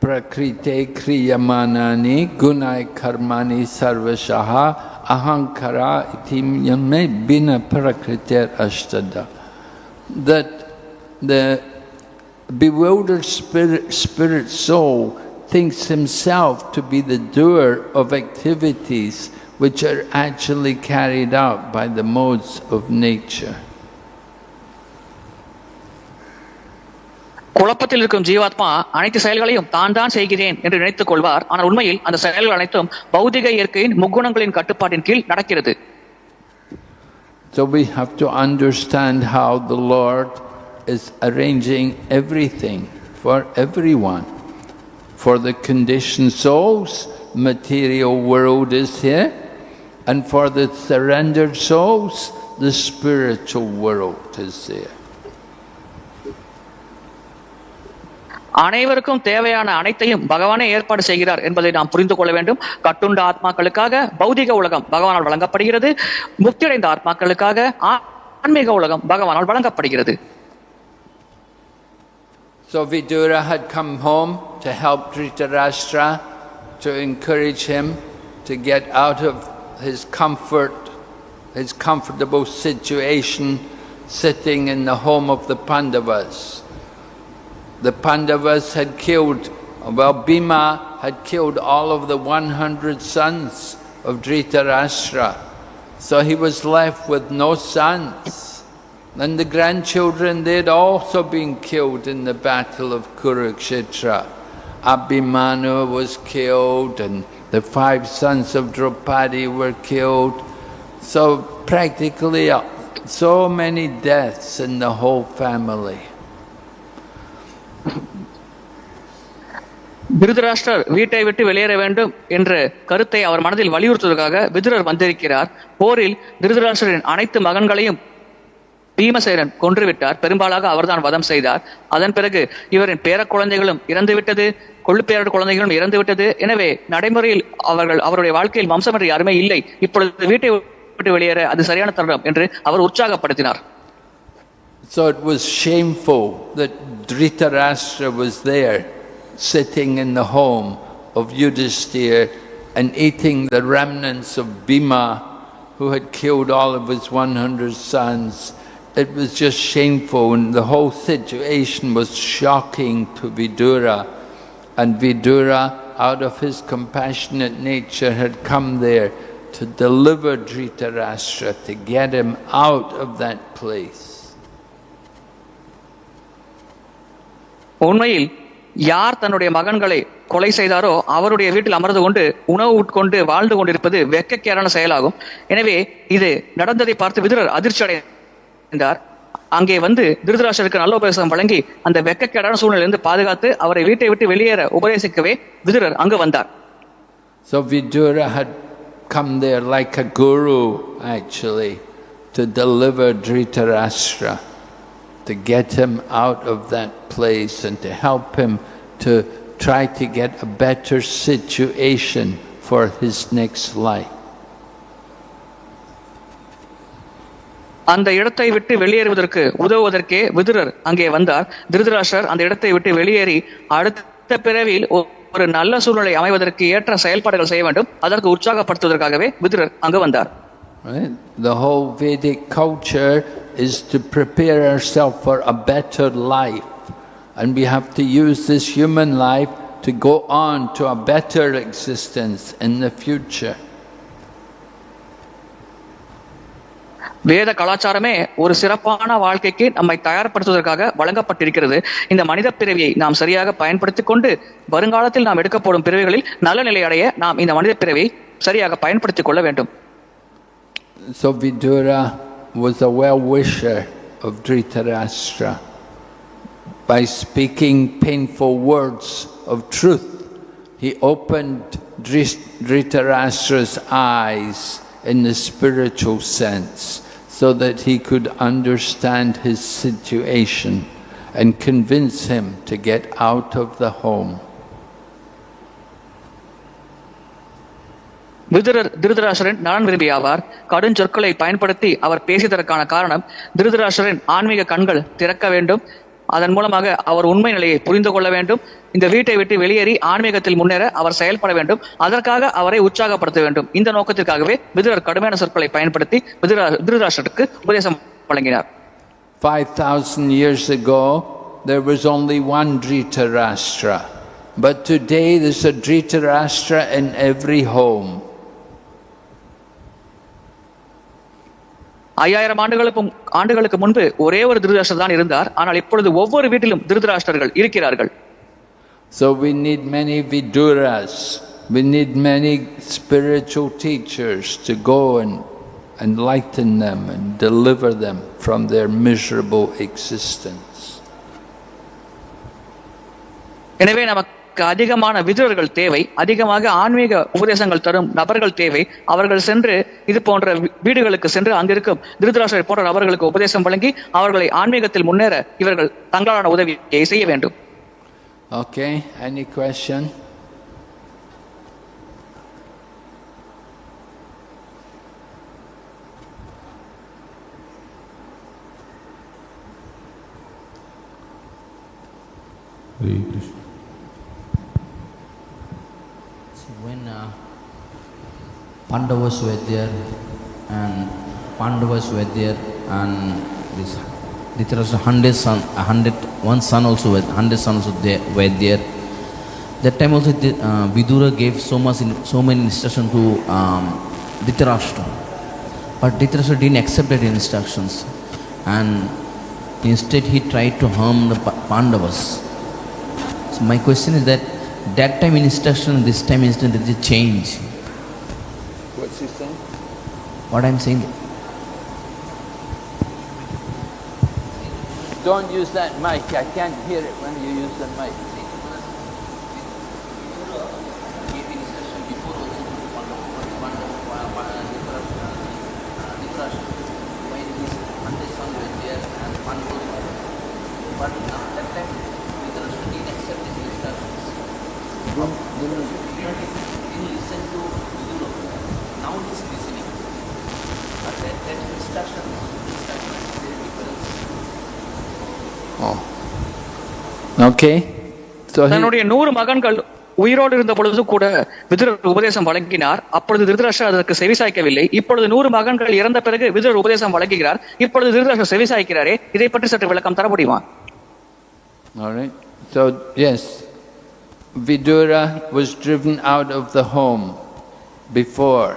S1: Prakrite kriyamanani gunai karmani sarvashaha ahankara itim yame bina prakriter ashtada. that the bewildered spirit soul thinks himself to be the doer of activities which are actually carried out by the modes of nature.
S2: குழப்பத்தில் இருக்கும் ஜீவாத்மா அனைத்து செயல்களையும் தான் தான் செய்கிறேன் என்று நினைத்துக் கொள்வார். ஆனால் உண்மையில் அந்த செயல்கள் அனைத்தும் பௌதிக இயற்கையின் முக்குணங்களின் கட்டுப்பாட்டின் கீழ் நடக்கிறது.
S1: So we have to understand how the Lord is arranging everything for everyone. For the conditioned souls, material world is here, and for the surrendered souls, the spiritual world is there.
S2: அனைவருக்கும் தேவையான அனைத்தையும் பகவானே ஏற்பாடு செய்கிறார் என்பதை நாம் புரிந்து கொள்ள வேண்டும். கட்டுண்ட ஆத்மாக்களுக்காக பௌதிக உலகம் பகவானால் வழங்கப்படுகிறது. முக்தியடைந்த ஆத்மாக்களுக்காக ஆன்மீக உலகம் பகவானால் வழங்கப்படுகிறது.
S1: So Vidura had come home to help Dhritarashtra, to encourage him to get out of his comfortable situation sitting in the home of the Pandavas. The Pandavas had killed, Bhima had killed all of the 100 sons of Dhritarashtra. So he was left with no sons. And the grandchildren, they had also been killed in the battle of Kurukshetra. Abhimanyu was killed and the 5 sons of Draupadi were killed. So practically so many deaths in the whole family.
S2: Dhritarashtra வீட்டை விட்டு வெளியேற வேண்டும் என்ற கருத்தை அவர் மனதில் வலியுறுத்துவதற்காக விதுரர் வந்திருக்கிறார். போரில் திருதராஷ்டிரரின் அனைத்து மகன்களையும் பீமசேனன் கொன்றுவிட்டார். பெரும்பாலாக அவர்தான் வதம் செய்தார். அதன் பிறகு இவரின் பேர குழந்தைகளும் இறந்துவிட்டது, கொள்ளுப்பேரர் குழந்தைகளும் இறந்துவிட்டது. எனவே நடைமுறையில் அவருடைய வாழ்க்கையில் வம்சம் என்று யாருமே இல்லை. இப்பொழுது வீட்டை விட்டு வெளியேற அது சரியான தருணம் என்று அவர் உற்சாகப்படுத்தினார்.
S1: So it was shameful that Dhritarashtra was there, sitting in the home of Yudhishthira and eating the remnants of Bhima, who had killed all of his 100 sons. It was just shameful, and the whole situation was shocking to Vidura. And Vidura, out of his compassionate nature, had come there to deliver Dhritarashtra, to get him out of that place.
S2: உண்மையில் யார் தன்னுடைய மகன்களை கொலை செய்தாரோ அவருடைய வீட்டில் அமர்ந்து கொண்டு உணவு உட்கொண்டு வாழ்ந்து கொண்டிருப்பது வெட்கக்கேடான செயலாகும். எனவே இது நடந்ததை பார்த்து விதுரர் அதிர்ச்சி அடைந்தார். அங்கே வந்து திருதராஷ்டிரருக்கு நல்ல உபதேசம் வழங்கி அந்த வெட்கக்கேடான சூழ்நிலையிலிருந்து பாதுகாத்து அவரை வீட்டை விட்டு வெளியேற உபதேசிக்கவே விதுரர் அங்கு வந்தார்.
S1: So Vidura had come there like a guru actually to deliver Dhritarashtra, to get him out of that place and to help him to try to get a better situation for his next life.
S2: அந்த இடத்தை விட்டு வெளியேறுவதற்கு உதவுவதற்கே விதுரர் அங்கே வந்தார். திருதராஷ்டிரர் அந்த இடத்தை விட்டு வெளியேறி அடுத்த பிறவியில் ஒரு நல்ல சூழ்நிலை அமைவதற்கு ஏற்ற செயல்பாடுகள் செய்ய வேண்டும், அதற்கு உற்சாகப்படுத்துவதற்காகவே விதுரர் அங்கு வந்தார்.
S1: The whole Vedic culture is to prepare ourselves for a better life, and we have to use this human life to go on to a better existence in the future.
S2: வேத கலாச்சாரமே ஒரு சிறப்பான வாழ்க்கைக்கு நம்மை தயார்படுத்துவதற்காக வழங்கப்பட்டிருக்கிறது. இந்த மனித பிறவியை நாம் சரியாக பயன்படுத்திக் கொண்டு வருங்காலத்தில் நாம் எடுக்கப்படும் பிறவிகளில் நல்ல நிலை அடைய நாம் இந்த மனித பிறவியை சரியாக பயன்படுத்திக் கொள்ள வேண்டும்.
S1: So Vidura was a well-wisher of Dhritarashtra. By speaking painful words of truth, he opened Dhritarashtra's eyes in the spiritual sense, so that he could understand his situation and convince him to get out of the home.
S2: விதுரர் திருதராஷ்டிரன் நலன் விரும்பி ஆவார். கடும் சொற்களை பயன்படுத்தி அவர் பேசியதற்கான காரணம் திருதராஷ்டிரன் ஆன்மீக கண்கள் திறக்க வேண்டும், அதன் மூலமாக அவர் உண்மை நிலையை புரிந்து கொள்ள வேண்டும், இந்த வீட்டை விட்டு வெளியேறி ஆன்மீகத்தில் முன்னேற அவர் செயல்பட வேண்டும், அதற்காக அவரை உற்சாகப்படுத்த வேண்டும். இந்த நோக்கத்திற்காகவே விதுரர் கடுமையான சொற்களை பயன்படுத்தி திருதராஷ்டிரருக்கு உபதேசம் வழங்கினார்.
S1: 5,000 years ago, there was only one Dhritarashtra. But today there's a Dhritarashtra in every home.
S2: 5000 ஆண்டுகளுக்கு முன்பு ஒரே ஒரு திருதராஷ்டர் தான் இருந்தார். ஆனால் இப்பொழுது ஒவ்வொரு வீட்டிலும் திருதராஷ்டர்கள் இருக்கிறார்கள்.
S1: So we need many Viduras. We need many spiritual teachers to go and enlighten them and deliver them from their miserable existence.
S2: எனவே நமக்கு அதிகமான விதுரர்கள் தேவை, அதிகமாக ஆன்மீக உபதேசங்கள் தரும் நபர்கள் தேவை. அவர்கள் சென்று இது போன்ற வீடுகளுக்கு சென்று அங்கிருக்கும் திருதராஷ்டரை போன்ற நபர்களுக்கு உபதேசம் வழங்கி அவர்களை ஆன்மீகத்தில் முன்னேற இவர்கள் தங்களான உதவியை செய்ய வேண்டும்.
S1: Okay, any question?
S3: When Pandavas were there and this Dhritarashtra 101 son also were 100 sons were there. That time also Vidura gave so many instructions to Dhritarashtra, but Dhritarashtra didn't accept that instructions, and instead he tried to harm the Pandavas. So my question is that time instruction, this time instruction, there is a change.
S1: What's he saying?
S3: What I'm saying,
S1: Don't use that mic. I can't hear it when you use the mic. Okay. So
S2: தன்னுடைய 100 மகன்கள் உயிரோடு இருந்த பொழுது கூட விதுரர் உபதேசம் வழங்கினார். அப்பொழுது திருதராஷ்டிரர் அதற்கு செவிசாய்க்கவில்லை. இப்பொழுது 100 மகன்கள் இறந்த பிறகு விதுரர் உபதேசம் வழங்குகிறார். இப்பொழுது திருதராஷ்டிரர் செவிசாய்க்கிறாரே, இதை பற்றி சற்று விளக்கம் தர முடியுமா?
S1: All right. So yes, Vidura was driven out of the home before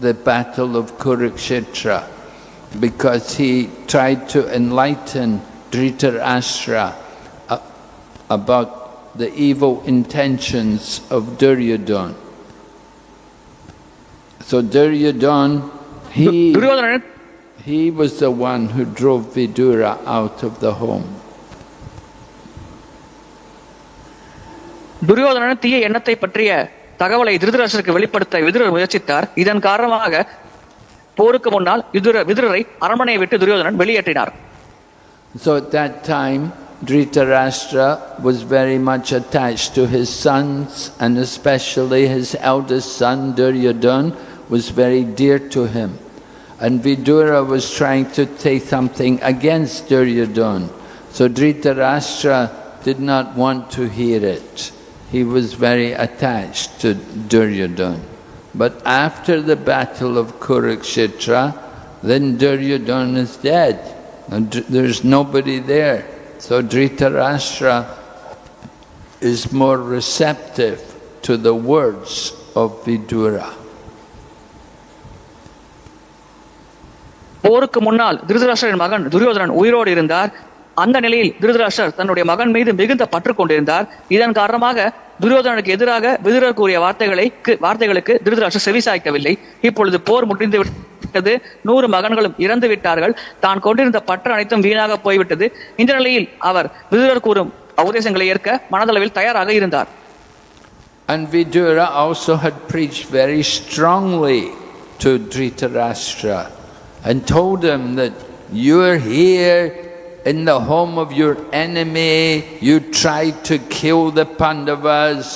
S1: the battle of Kurukshetra because he tried to enlighten Dhritarashtra about the evil intentions of Duryodhana. So Duryodhana, he was the one who drove Vidura out of the home.
S2: Duryodhanan தீய எண்ணத்தை பற்றிய தகவலை திருதராஷ்டிரருக்கு வெளிப்படுத்த விதுரர் முயற்சித்தார். இதன் காரணமாக போருக்கு முன்னால் விதுரரை அரண்மனையை விட்டு Duryodhanan வெளியேற்றினார்.
S1: So at that time, Dhritarashtra was very much attached to his sons, and especially his eldest son Duryodhana was very dear to him. And Vidura was trying to say something against Duryodhana. So Dhritarashtra did not want to hear it. He was very attached to Duryodhana. But after the battle of Kurukshetra, then Duryodhana is dead. And there's nobody there. So Dhritarashtra is more receptive to the words of Vidura.
S2: போருக்கு முன்னால் திருதராஷ்டிரரின் மகன் துரியோதனன் உயிரோடு இருந்தார். அந்த நிலையில் திருதராஷ்டிரர் தன்னுடைய மகன் மீது மிகுந்த பற்று கொண்டிருந்தார். இதன் காரணமாக துரியோதனனுக்கு எதிராக விதுரர் கூறிய வார்த்தைகளுக்கு திருதராஷ்டிரர் செவிசாய்க்கவில்லை. இப்பொழுது போர் முடிந்து விட்டது. 100 மகன்களும் இறந்து விட்டார்கள். தான் கொண்டிருந்த பற்று அனைத்தும் வீணாக போய்விட்டது. இந்த நிலையில் அவர் விதுரர் கூறும் உபதேசங்களை ஏற்க மனதளவில் தயாராக இருந்தார்.
S1: And Vidura also had preached very strongly to Dhritarashtra and told him that you're here in the home of your enemy, you tried to kill the Pandavas,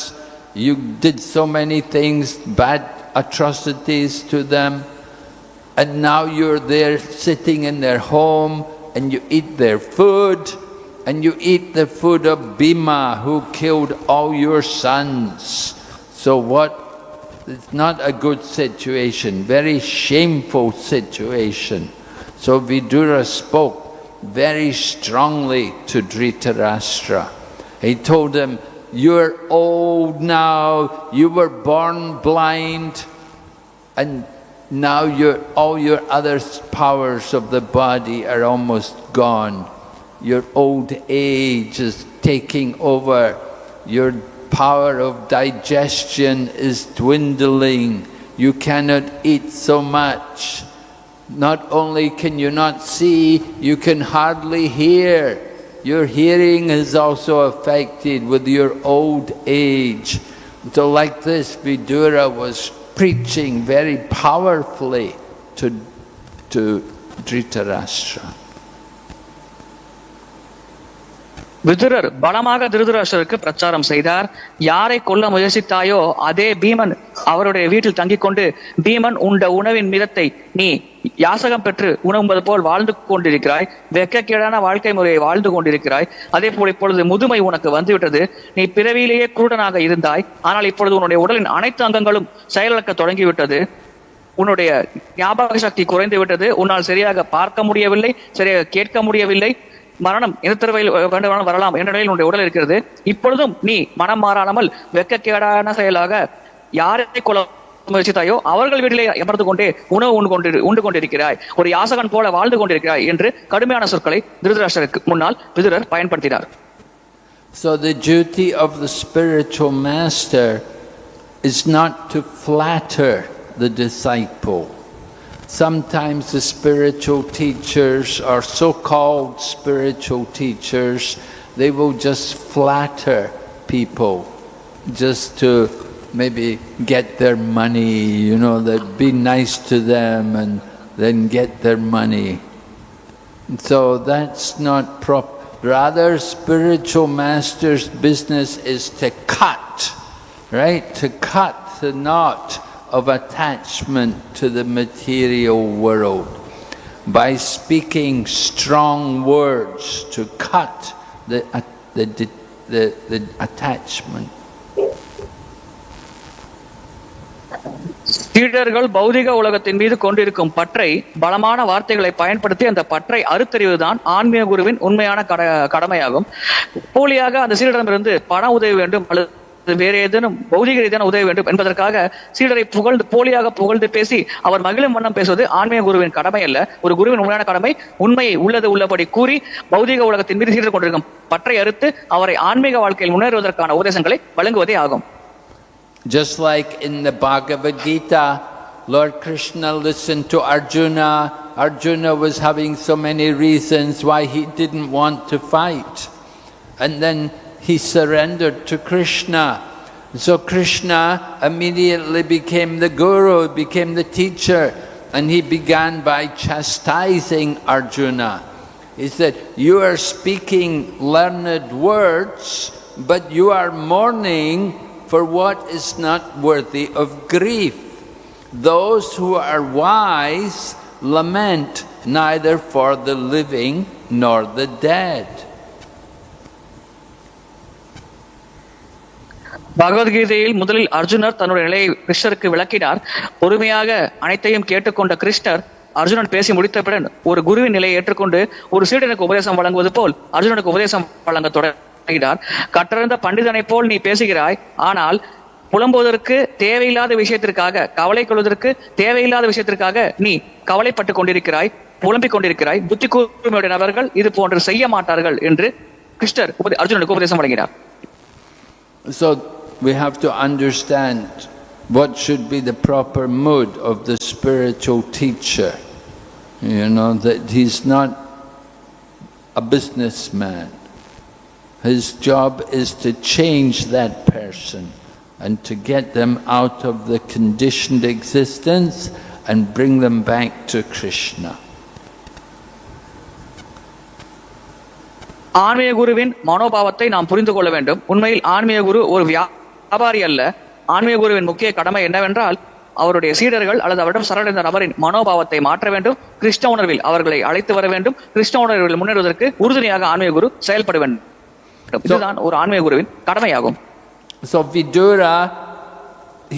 S1: you did so many things, bad atrocities to them, and now you're there sitting in their home and you eat their food, and you eat the food of Bhima who killed all your sons. So it's not a good situation, very shameful situation. So Vidura spoke very strongly to Dhritarashtra. He told him, "You're old now, you were born blind, and now all your other powers of the body are almost gone. Your old age is taking over. Your power of digestion is dwindling. You cannot eat so much. Not only can you not see, you can hardly hear. Your hearing is also affected with your old age." So like this, Vidura was preaching very powerfully to Dhritarashtra.
S2: விதுரர் பலமாக திருதராஷ்டிரருக்கு பிரச்சாரம் செய்தார். யாரை கொல்ல முயற்சித்தாயோ அதே பீமன் அவருடைய வீட்டில் தங்கிக் கொண்டு, பீமன் உண்ட உணவின் மிதத்தை நீ யாசகம் பெற்று உணவுவது போல் வாழ்ந்து கொண்டிருக்கிறாய், வெட்கக்கேடான வாழ்க்கை முறையை வாழ்ந்து கொண்டிருக்கிறாய். அதே போல் இப்பொழுது முதுமை உனக்கு வந்துவிட்டது. நீ பிறவியிலேயே குருடனாக இருந்தாய், ஆனால் இப்பொழுது உன்னுடைய உடலின் அனைத்து அங்கங்களும் செயலிழக்க தொடங்கிவிட்டது. உன்னுடைய ஞாபக சக்தி குறைந்து விட்டது. உன்னால் சரியாக பார்க்க முடியவில்லை, சரியாக கேட்க முடியவில்லை. மரணம் எந்த தடவையில் வேண்டுமானாலும் வரலாம் என்ற நிலையில் உன்னுடைய உடல் இருக்கிறது. இப்பொழுதும் நீ மனம் மாறாமல் வெட்கக்கேடான செயலாக யாரை கொல்ல முயற்சித்தாயோ அவர்கள் வீட்டிலே அமர்ந்து கொண்டே உணவு உண்டு கொண்டிருக்கிறாய், ஒரு யாசகன் போல வாழ்ந்து கொண்டிருக்கிறாய் என்று கடுமையான சொற்களை திருதராஷ்டிரருக்கு முன்னால் விதுரர் பயன்படுத்தினார்.
S1: So the duty of the spiritual master is not to flatter the disciple. Sometimes the spiritual teachers or so-called spiritual teachers, they will just flatter people just to maybe get their money, that be nice to them and then get their money. So that's not proper. Rather, spiritual master's business is to cut, right? To cut the knot of attachment to the material world by speaking strong words to cut the attachment.
S2: சீடர்கள் பௌதிக உலகத்தின் மீது கொண்டிருக்கும் பற்றை பலமான வார்த்தைகளை பயன்படுத்தி அந்த பற்றை அறுத்தறிவதுதான் ஆன்மீக குருவின் உண்மையான கடமையாகும். போலியாக அந்த சீடரிடமிருந்து பண உதவி வேண்டும் அல்லது வேற ஏதேனும் பௌதிக ரீதியான உதவி வேண்டும் என்பதற்காக சீடரை போலியாக புகழ்ந்து பேசி அவர் மகிழும் வண்ணம் பேசுவது ஆன்மீக குருவின் கடமை அல்ல. ஒரு குருவின் உண்மையான கடமை உண்மையை உள்ளபடி கூறி பௌதிக உலகத்தின் மீது சீடர் கொண்டிருக்கும் பற்றை அறுத்து அவரை ஆன்மீக வாழ்க்கையில் முன்னேறுவதற்கான உபதேசங்களை வழங்குவதே ஆகும்.
S1: Just like in the Bhagavad Gita, Lord Krishna listened to Arjuna. Arjuna was having so many reasons why he didn't want to fight. And then he surrendered to Krishna. So Krishna immediately became the guru, became the teacher, and he began by chastising Arjuna. He said, "You are speaking learned words, but you are mourning for what is not worthy of grief. Those who are wise lament neither for the living nor the dead."
S2: பகவத்கீதையில் முதலில் அர்ஜுனர் தன்னுடைய நிலையை கிருஷ்ணருக்கு விளக்கினார். பொறுமையாக அனைத்தையும் கேட்டுக்கொண்ட கிருஷ்ணர் அர்ஜுனன் பேசி முடித்தவுடன் ஒரு குருவின் நிலையை ஏற்றுக்கொண்டு ஒரு சீடனுக்கு உபதேசம் வழங்குவது போல் அர்ஜுனனுக்கு உபதேசம் வழங்க தொடங்கினார். கற்றறிந்த பண்டிதனை போல் நீ பேசுகிறாய், ஆனால் புலம்புவதற்கு தேவையில்லாத விஷயத்திற்காக, கவலை கொள்வதற்கு தேவையில்லாத விஷயத்திற்காக நீ கவலைப்பட்டுக் கொண்டிருக்கிறாய், புலம்பிக் கொண்டிருக்கிறாய். புத்தி கூர்மையுடைய நபர்கள் இது போன்று செய்ய மாட்டார்கள் என்று கிருஷ்ணர் அர்ஜுனனுக்கு உபதேசம் வழங்கினார்.
S1: So we have to understand what should be the proper mood of the spiritual teacher. That he's not a businessman. His job is to change that person and to get them out of the conditioned existence and bring them back to Krishna.
S2: ஆன்மீக குருவின் மனோபாவத்தை நாம் புரிந்து கொள்ள வேண்டும். உண்மையில் ஆன்மீக குரு ஒரு வியாபாரி அல்ல. ஆன்மீக குருவின் முக்கிய கடமை என்னவென்றால் அவருடைய சீடர்கள் அல்லது அவரிடம் சரணடைந்த நபரின் மனோபாவத்தை மாற்ற வேண்டும், கிருஷ்ண உணர்வில் அவர்களை அழைத்து வர வேண்டும், கிருஷ்ண உணர்வில் முன்னேறுவதற்கு உறுதுணையாக ஆன்மீக குரு செயல்பட வேண்டும். இதுதான் ஒரு ஆன்மீக குருவின் கடமையாகும்.
S1: So Vidura,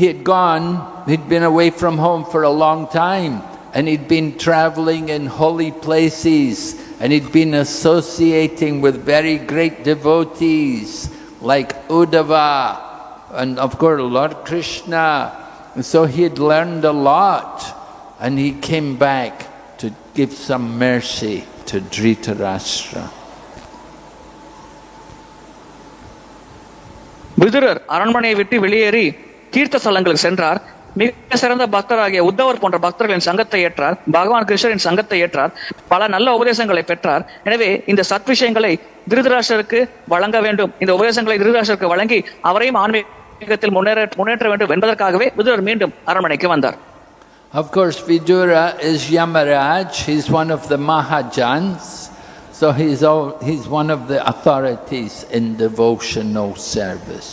S1: he'd been away from home for a long time, and he'd been traveling in holy places and he'd been associating with very great devotees like Uddhava and of course Lord Krishna. And so he had learned a lot, and he came back to give some mercy to Dhritarashtra.
S2: விதுரர் அரண்மனையை விட்டு வெளியேறி தீர்த்த ஸ்தலங்களுக்கு சென்றார். மிக சிறந்த பக்தராகிய உத்தவர் போன்ற பக்தர்களின் சங்கத்தை ஏற்றார். பகவான் கிருஷ்ணரின் சங்கத்தை ஏற்றார். பல நல்ல உபதேசங்களை பெற்றார். எனவே இந்த சத் விஷயங்களை திருதராஷ்டிரருக்கு வழங்க வேண்டும். இந்த உபதேசங்களை திருதராஷ்டிரருக்கு வழங்கி அவரையும் ஆன்மீகத்தில் முன்னேற்ற வேண்டும் என்பதற்காகவே விதுரர் மீண்டும் அரண்மனைக்கு வந்தார்.
S1: Of course, Vidura is Yamaraj. He's one of the Mahajans. So he's one of the authorities in devotional service.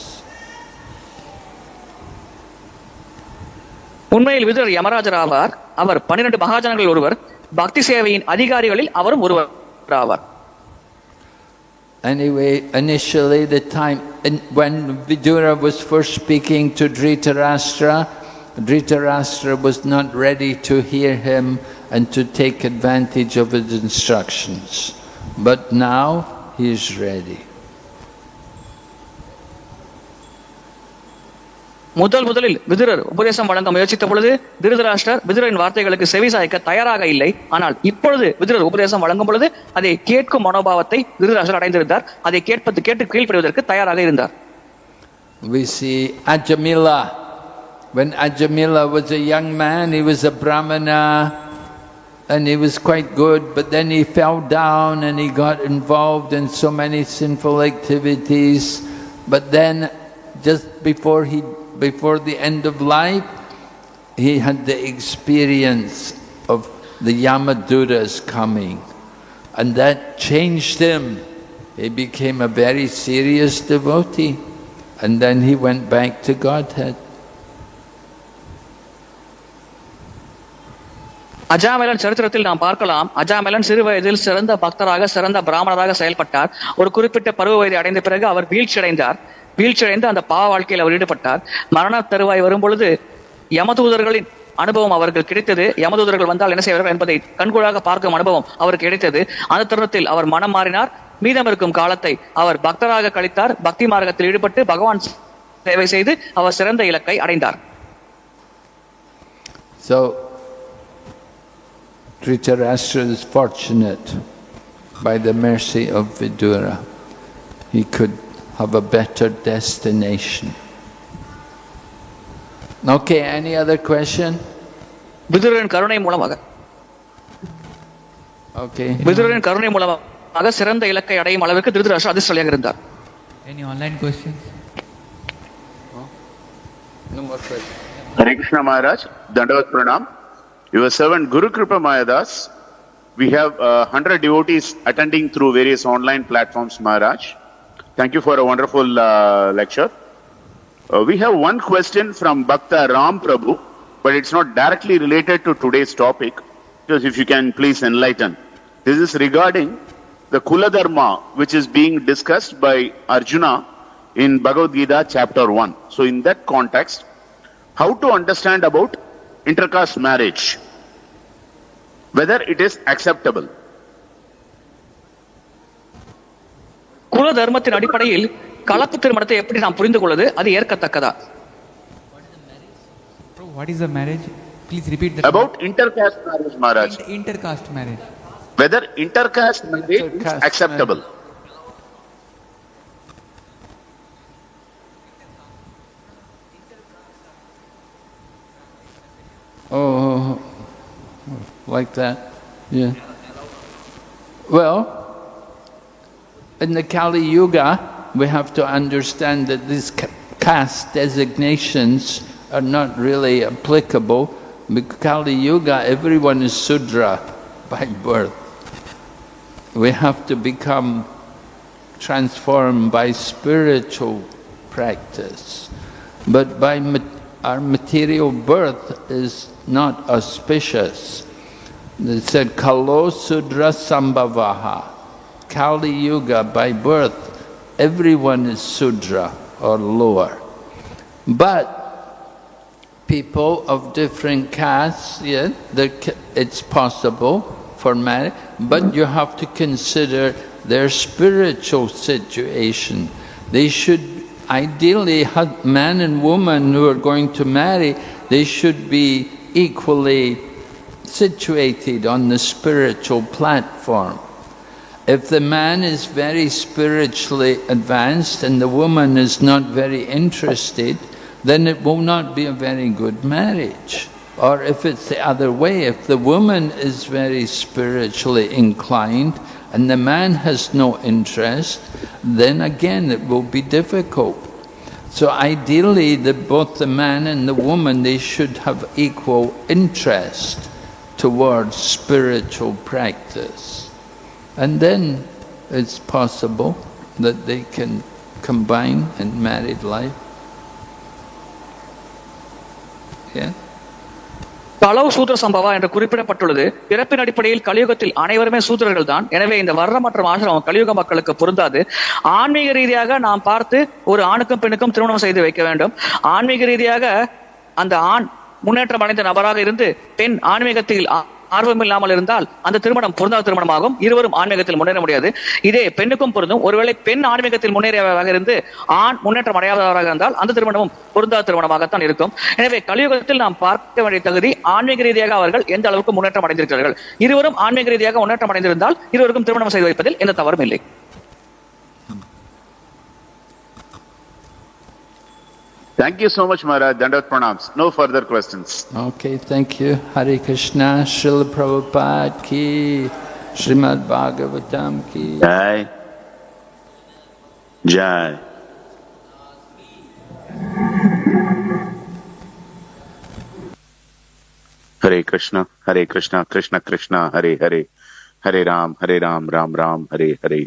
S2: உண்மையில் விதுரர் யமராஜர் ஆவார். அவர் 12 மகாஜனங்களில் ஒருவர். பக்தி சேவையின் அதிகாரிகளில் அவரும் ஒருவர் ஆவார்.
S1: Anyway, initially when Vidura was first speaking to Dhritarashtra, Dhritarashtra was not ready to hear him and to take advantage of his instructions. But now he is ready.
S2: முதலில் விதுரர் உபதேசம் வழங்க முயற்சித்த பொழுது திருதராஷ்டிரர் விதுரரின் வார்த்தைகளுக்கு செவிசாய்க்க தயாராக இல்லை. ஆனால் இப்பொழுது விதுரர் உபதேசம் வழங்கும் பொழுது அதை கேட்கும் மனோபாவத்தை திருதராஷ்டிரர் அடைந்திருந்தார். அதை கேட்டு கீழ்ப்படிவதற்கு தயாராக இருந்தார்.
S1: We see Ajamila. When Ajamila was a young man, he was a Brahmana and he was quite good, but then he fell down and he got involved in so many sinful activities. But then just before the end of life, he had the experience of the Yamaduras coming, and that changed him. He became a very serious devotee, and then he went back to Godhead.
S2: அஜாமேலன் சரித்திரத்தில் நாம் பார்க்கலாம். அஜாமேலன் சிறு வயதில் சிறந்த பக்தராக சிறந்த பிராமணராக செயல்பட்டார். ஒரு குறிப்பிட்ட பருவ வயதை அடைந்த பிறகு அவர் வீழ்ச்சியடைந்து அந்த பாவ வாழ்க்கையில் அவர் ஈடுபட்டார். மரண தருவாய் வரும் பொழுது யமதூதர்களின் அனுபவம் அவர்கள் கிடைத்தது. யமதூதர்கள் வந்தால் என்ன செய்வார்கள் என்பதை கண்கூடாக பார்க்கும் அனுபவம் அவருக்கு கிடைத்தது. அந்த தருணத்தில் அவர் மனம் மாறினார். மீதம் இருக்கும் காலத்தை அவர் பக்தராக கழித்தார். பக்தி மார்க்கத்தில் ஈடுபட்டு பகவான் சேவை செய்து அவர் சிறந்த இலக்கை அடைந்தார்.
S1: So Dhritarashtra is fortunate by the mercy of Vidura. He could have a better destination. Okay, any other question?
S2: விதுரரின் கருணை மூலமாக சிறந்த இலக்கை அடையும் அளவுக்கு திருதராஷ்டிரர் அதிர்ஷ்டசாலியாக இருந்தார்.
S4: Any online questions?
S1: No more questions.
S5: Hare Krishna Maharaj, Dandavat Pranam. Your servant Guru Kripa Mayadas, we have 100 devotees attending through various online platforms, Maharaj. Thank you for a wonderful lecture. We have one question from Bhakta Ram Prabhu, but it's not directly related to today's topic. Just if you can please enlighten. This is regarding the Kula Dharma, which is being discussed by Arjuna in Bhagavad Gita chapter 1. So in that context, how to understand about intercaste marriage, whether it is acceptable.
S2: குல தர்மத்தின் அடிப்படையில் கலப்பு திருமணத்தை எப்படி நாம் புரிந்து கொள்வது, அது ஏற்கத்தக்கதா?
S4: What is the marriage? Please repeat that.
S5: About intercaste marriage, Maharaj.
S4: Intercaste marriage.
S5: Whether intercaste marriage is acceptable.
S1: Oh, like that? Yeah. Well, in the Kali Yuga, we have to understand that these caste designations are not really applicable. Because Kali Yuga, everyone is Sudra by birth. We have to become transformed by spiritual practice. But by our material birth is not auspicious. They said, Kalo Sudra Sambhavaha. Kali Yuga, by birth, everyone is Sudra or lower. But people of different castes, yeah, it's possible for marriage. but you have to consider their spiritual situation. They should ideally, man and woman who are going to marry, they should be equally situated on the spiritual platform. If the man is very spiritually advanced and the woman is not very interested, then it will not be a very good marriage. Or if it's the other way, if the woman is very spiritually inclined and the man has no interest, then again it will be difficult. So ideally, both the man and the woman, they should have equal interest towards spiritual practice. And then it's possible that they can combine in married life. Yeah?
S2: களவு சூத்திர சம்பவா என்று குறிப்பிடப்பட்டுள்ளது. பிறப்பின் அடிப்படையில் கலியுகத்தில் அனைவருமே சூத்திரர்கள் தான். எனவே இந்த வர்ணம் மற்றும் ஆசிரமம் கலியுக மக்களுக்கு பொருந்தாது. ஆன்மீக ரீதியாக நாம் பார்த்து ஒரு ஆணுக்கும் பெண்ணுக்கும் திருமணம் செய்து வைக்க வேண்டும். ஆன்மீக ரீதியாக அந்த ஆண் முன்னேற்றம் அடைந்த நபராக இருந்து பெண் ஆன்மீகத்தில் ஆர்வம் இல்லாமல் இருந்தால் அந்த திருமணம் பொருந்தாத திருமணமாகும். இருவரும் ஆன்மீகத்தில் முன்னேற முடியாது. இதே பெண்ணுக்கும் பொருந்தும். ஒருவேளை பெண் ஆன்மீகத்தில் முன்னேறியவராக இருந்து ஆண் முன்னேற்றம் அடையாதவராக இருந்தால் அந்த திருமணமும் பொருந்தாத திருமணமாகத்தான் இருக்கும். எனவே கலியுகத்தில் நாம் பார்க்க வேண்டிய தகுதி ஆன்மீக ரீதியாக அவர்கள் எந்த அளவுக்கு முன்னேற்றம் அடைந்திருக்கிறார்கள். இருவரும் ஆன்மீக ரீதியாக முன்னேற்றம் அடைந்திருந்தால் இருவருக்கும் திருமணம் செய்து வைப்பதில் எந்த தவறும் இல்லை.
S5: Thank you so much, Maharaj. Dandavat pranams. No further questions.
S1: Okay, thank you. Hare Krishna, Srila Prabhupada ki, Srimad Bhagavatam ki.
S5: Jai. Jai. Hare Krishna, Krishna Krishna, Hare Hare, Hare Ram, Ram Ram, Hare Hare.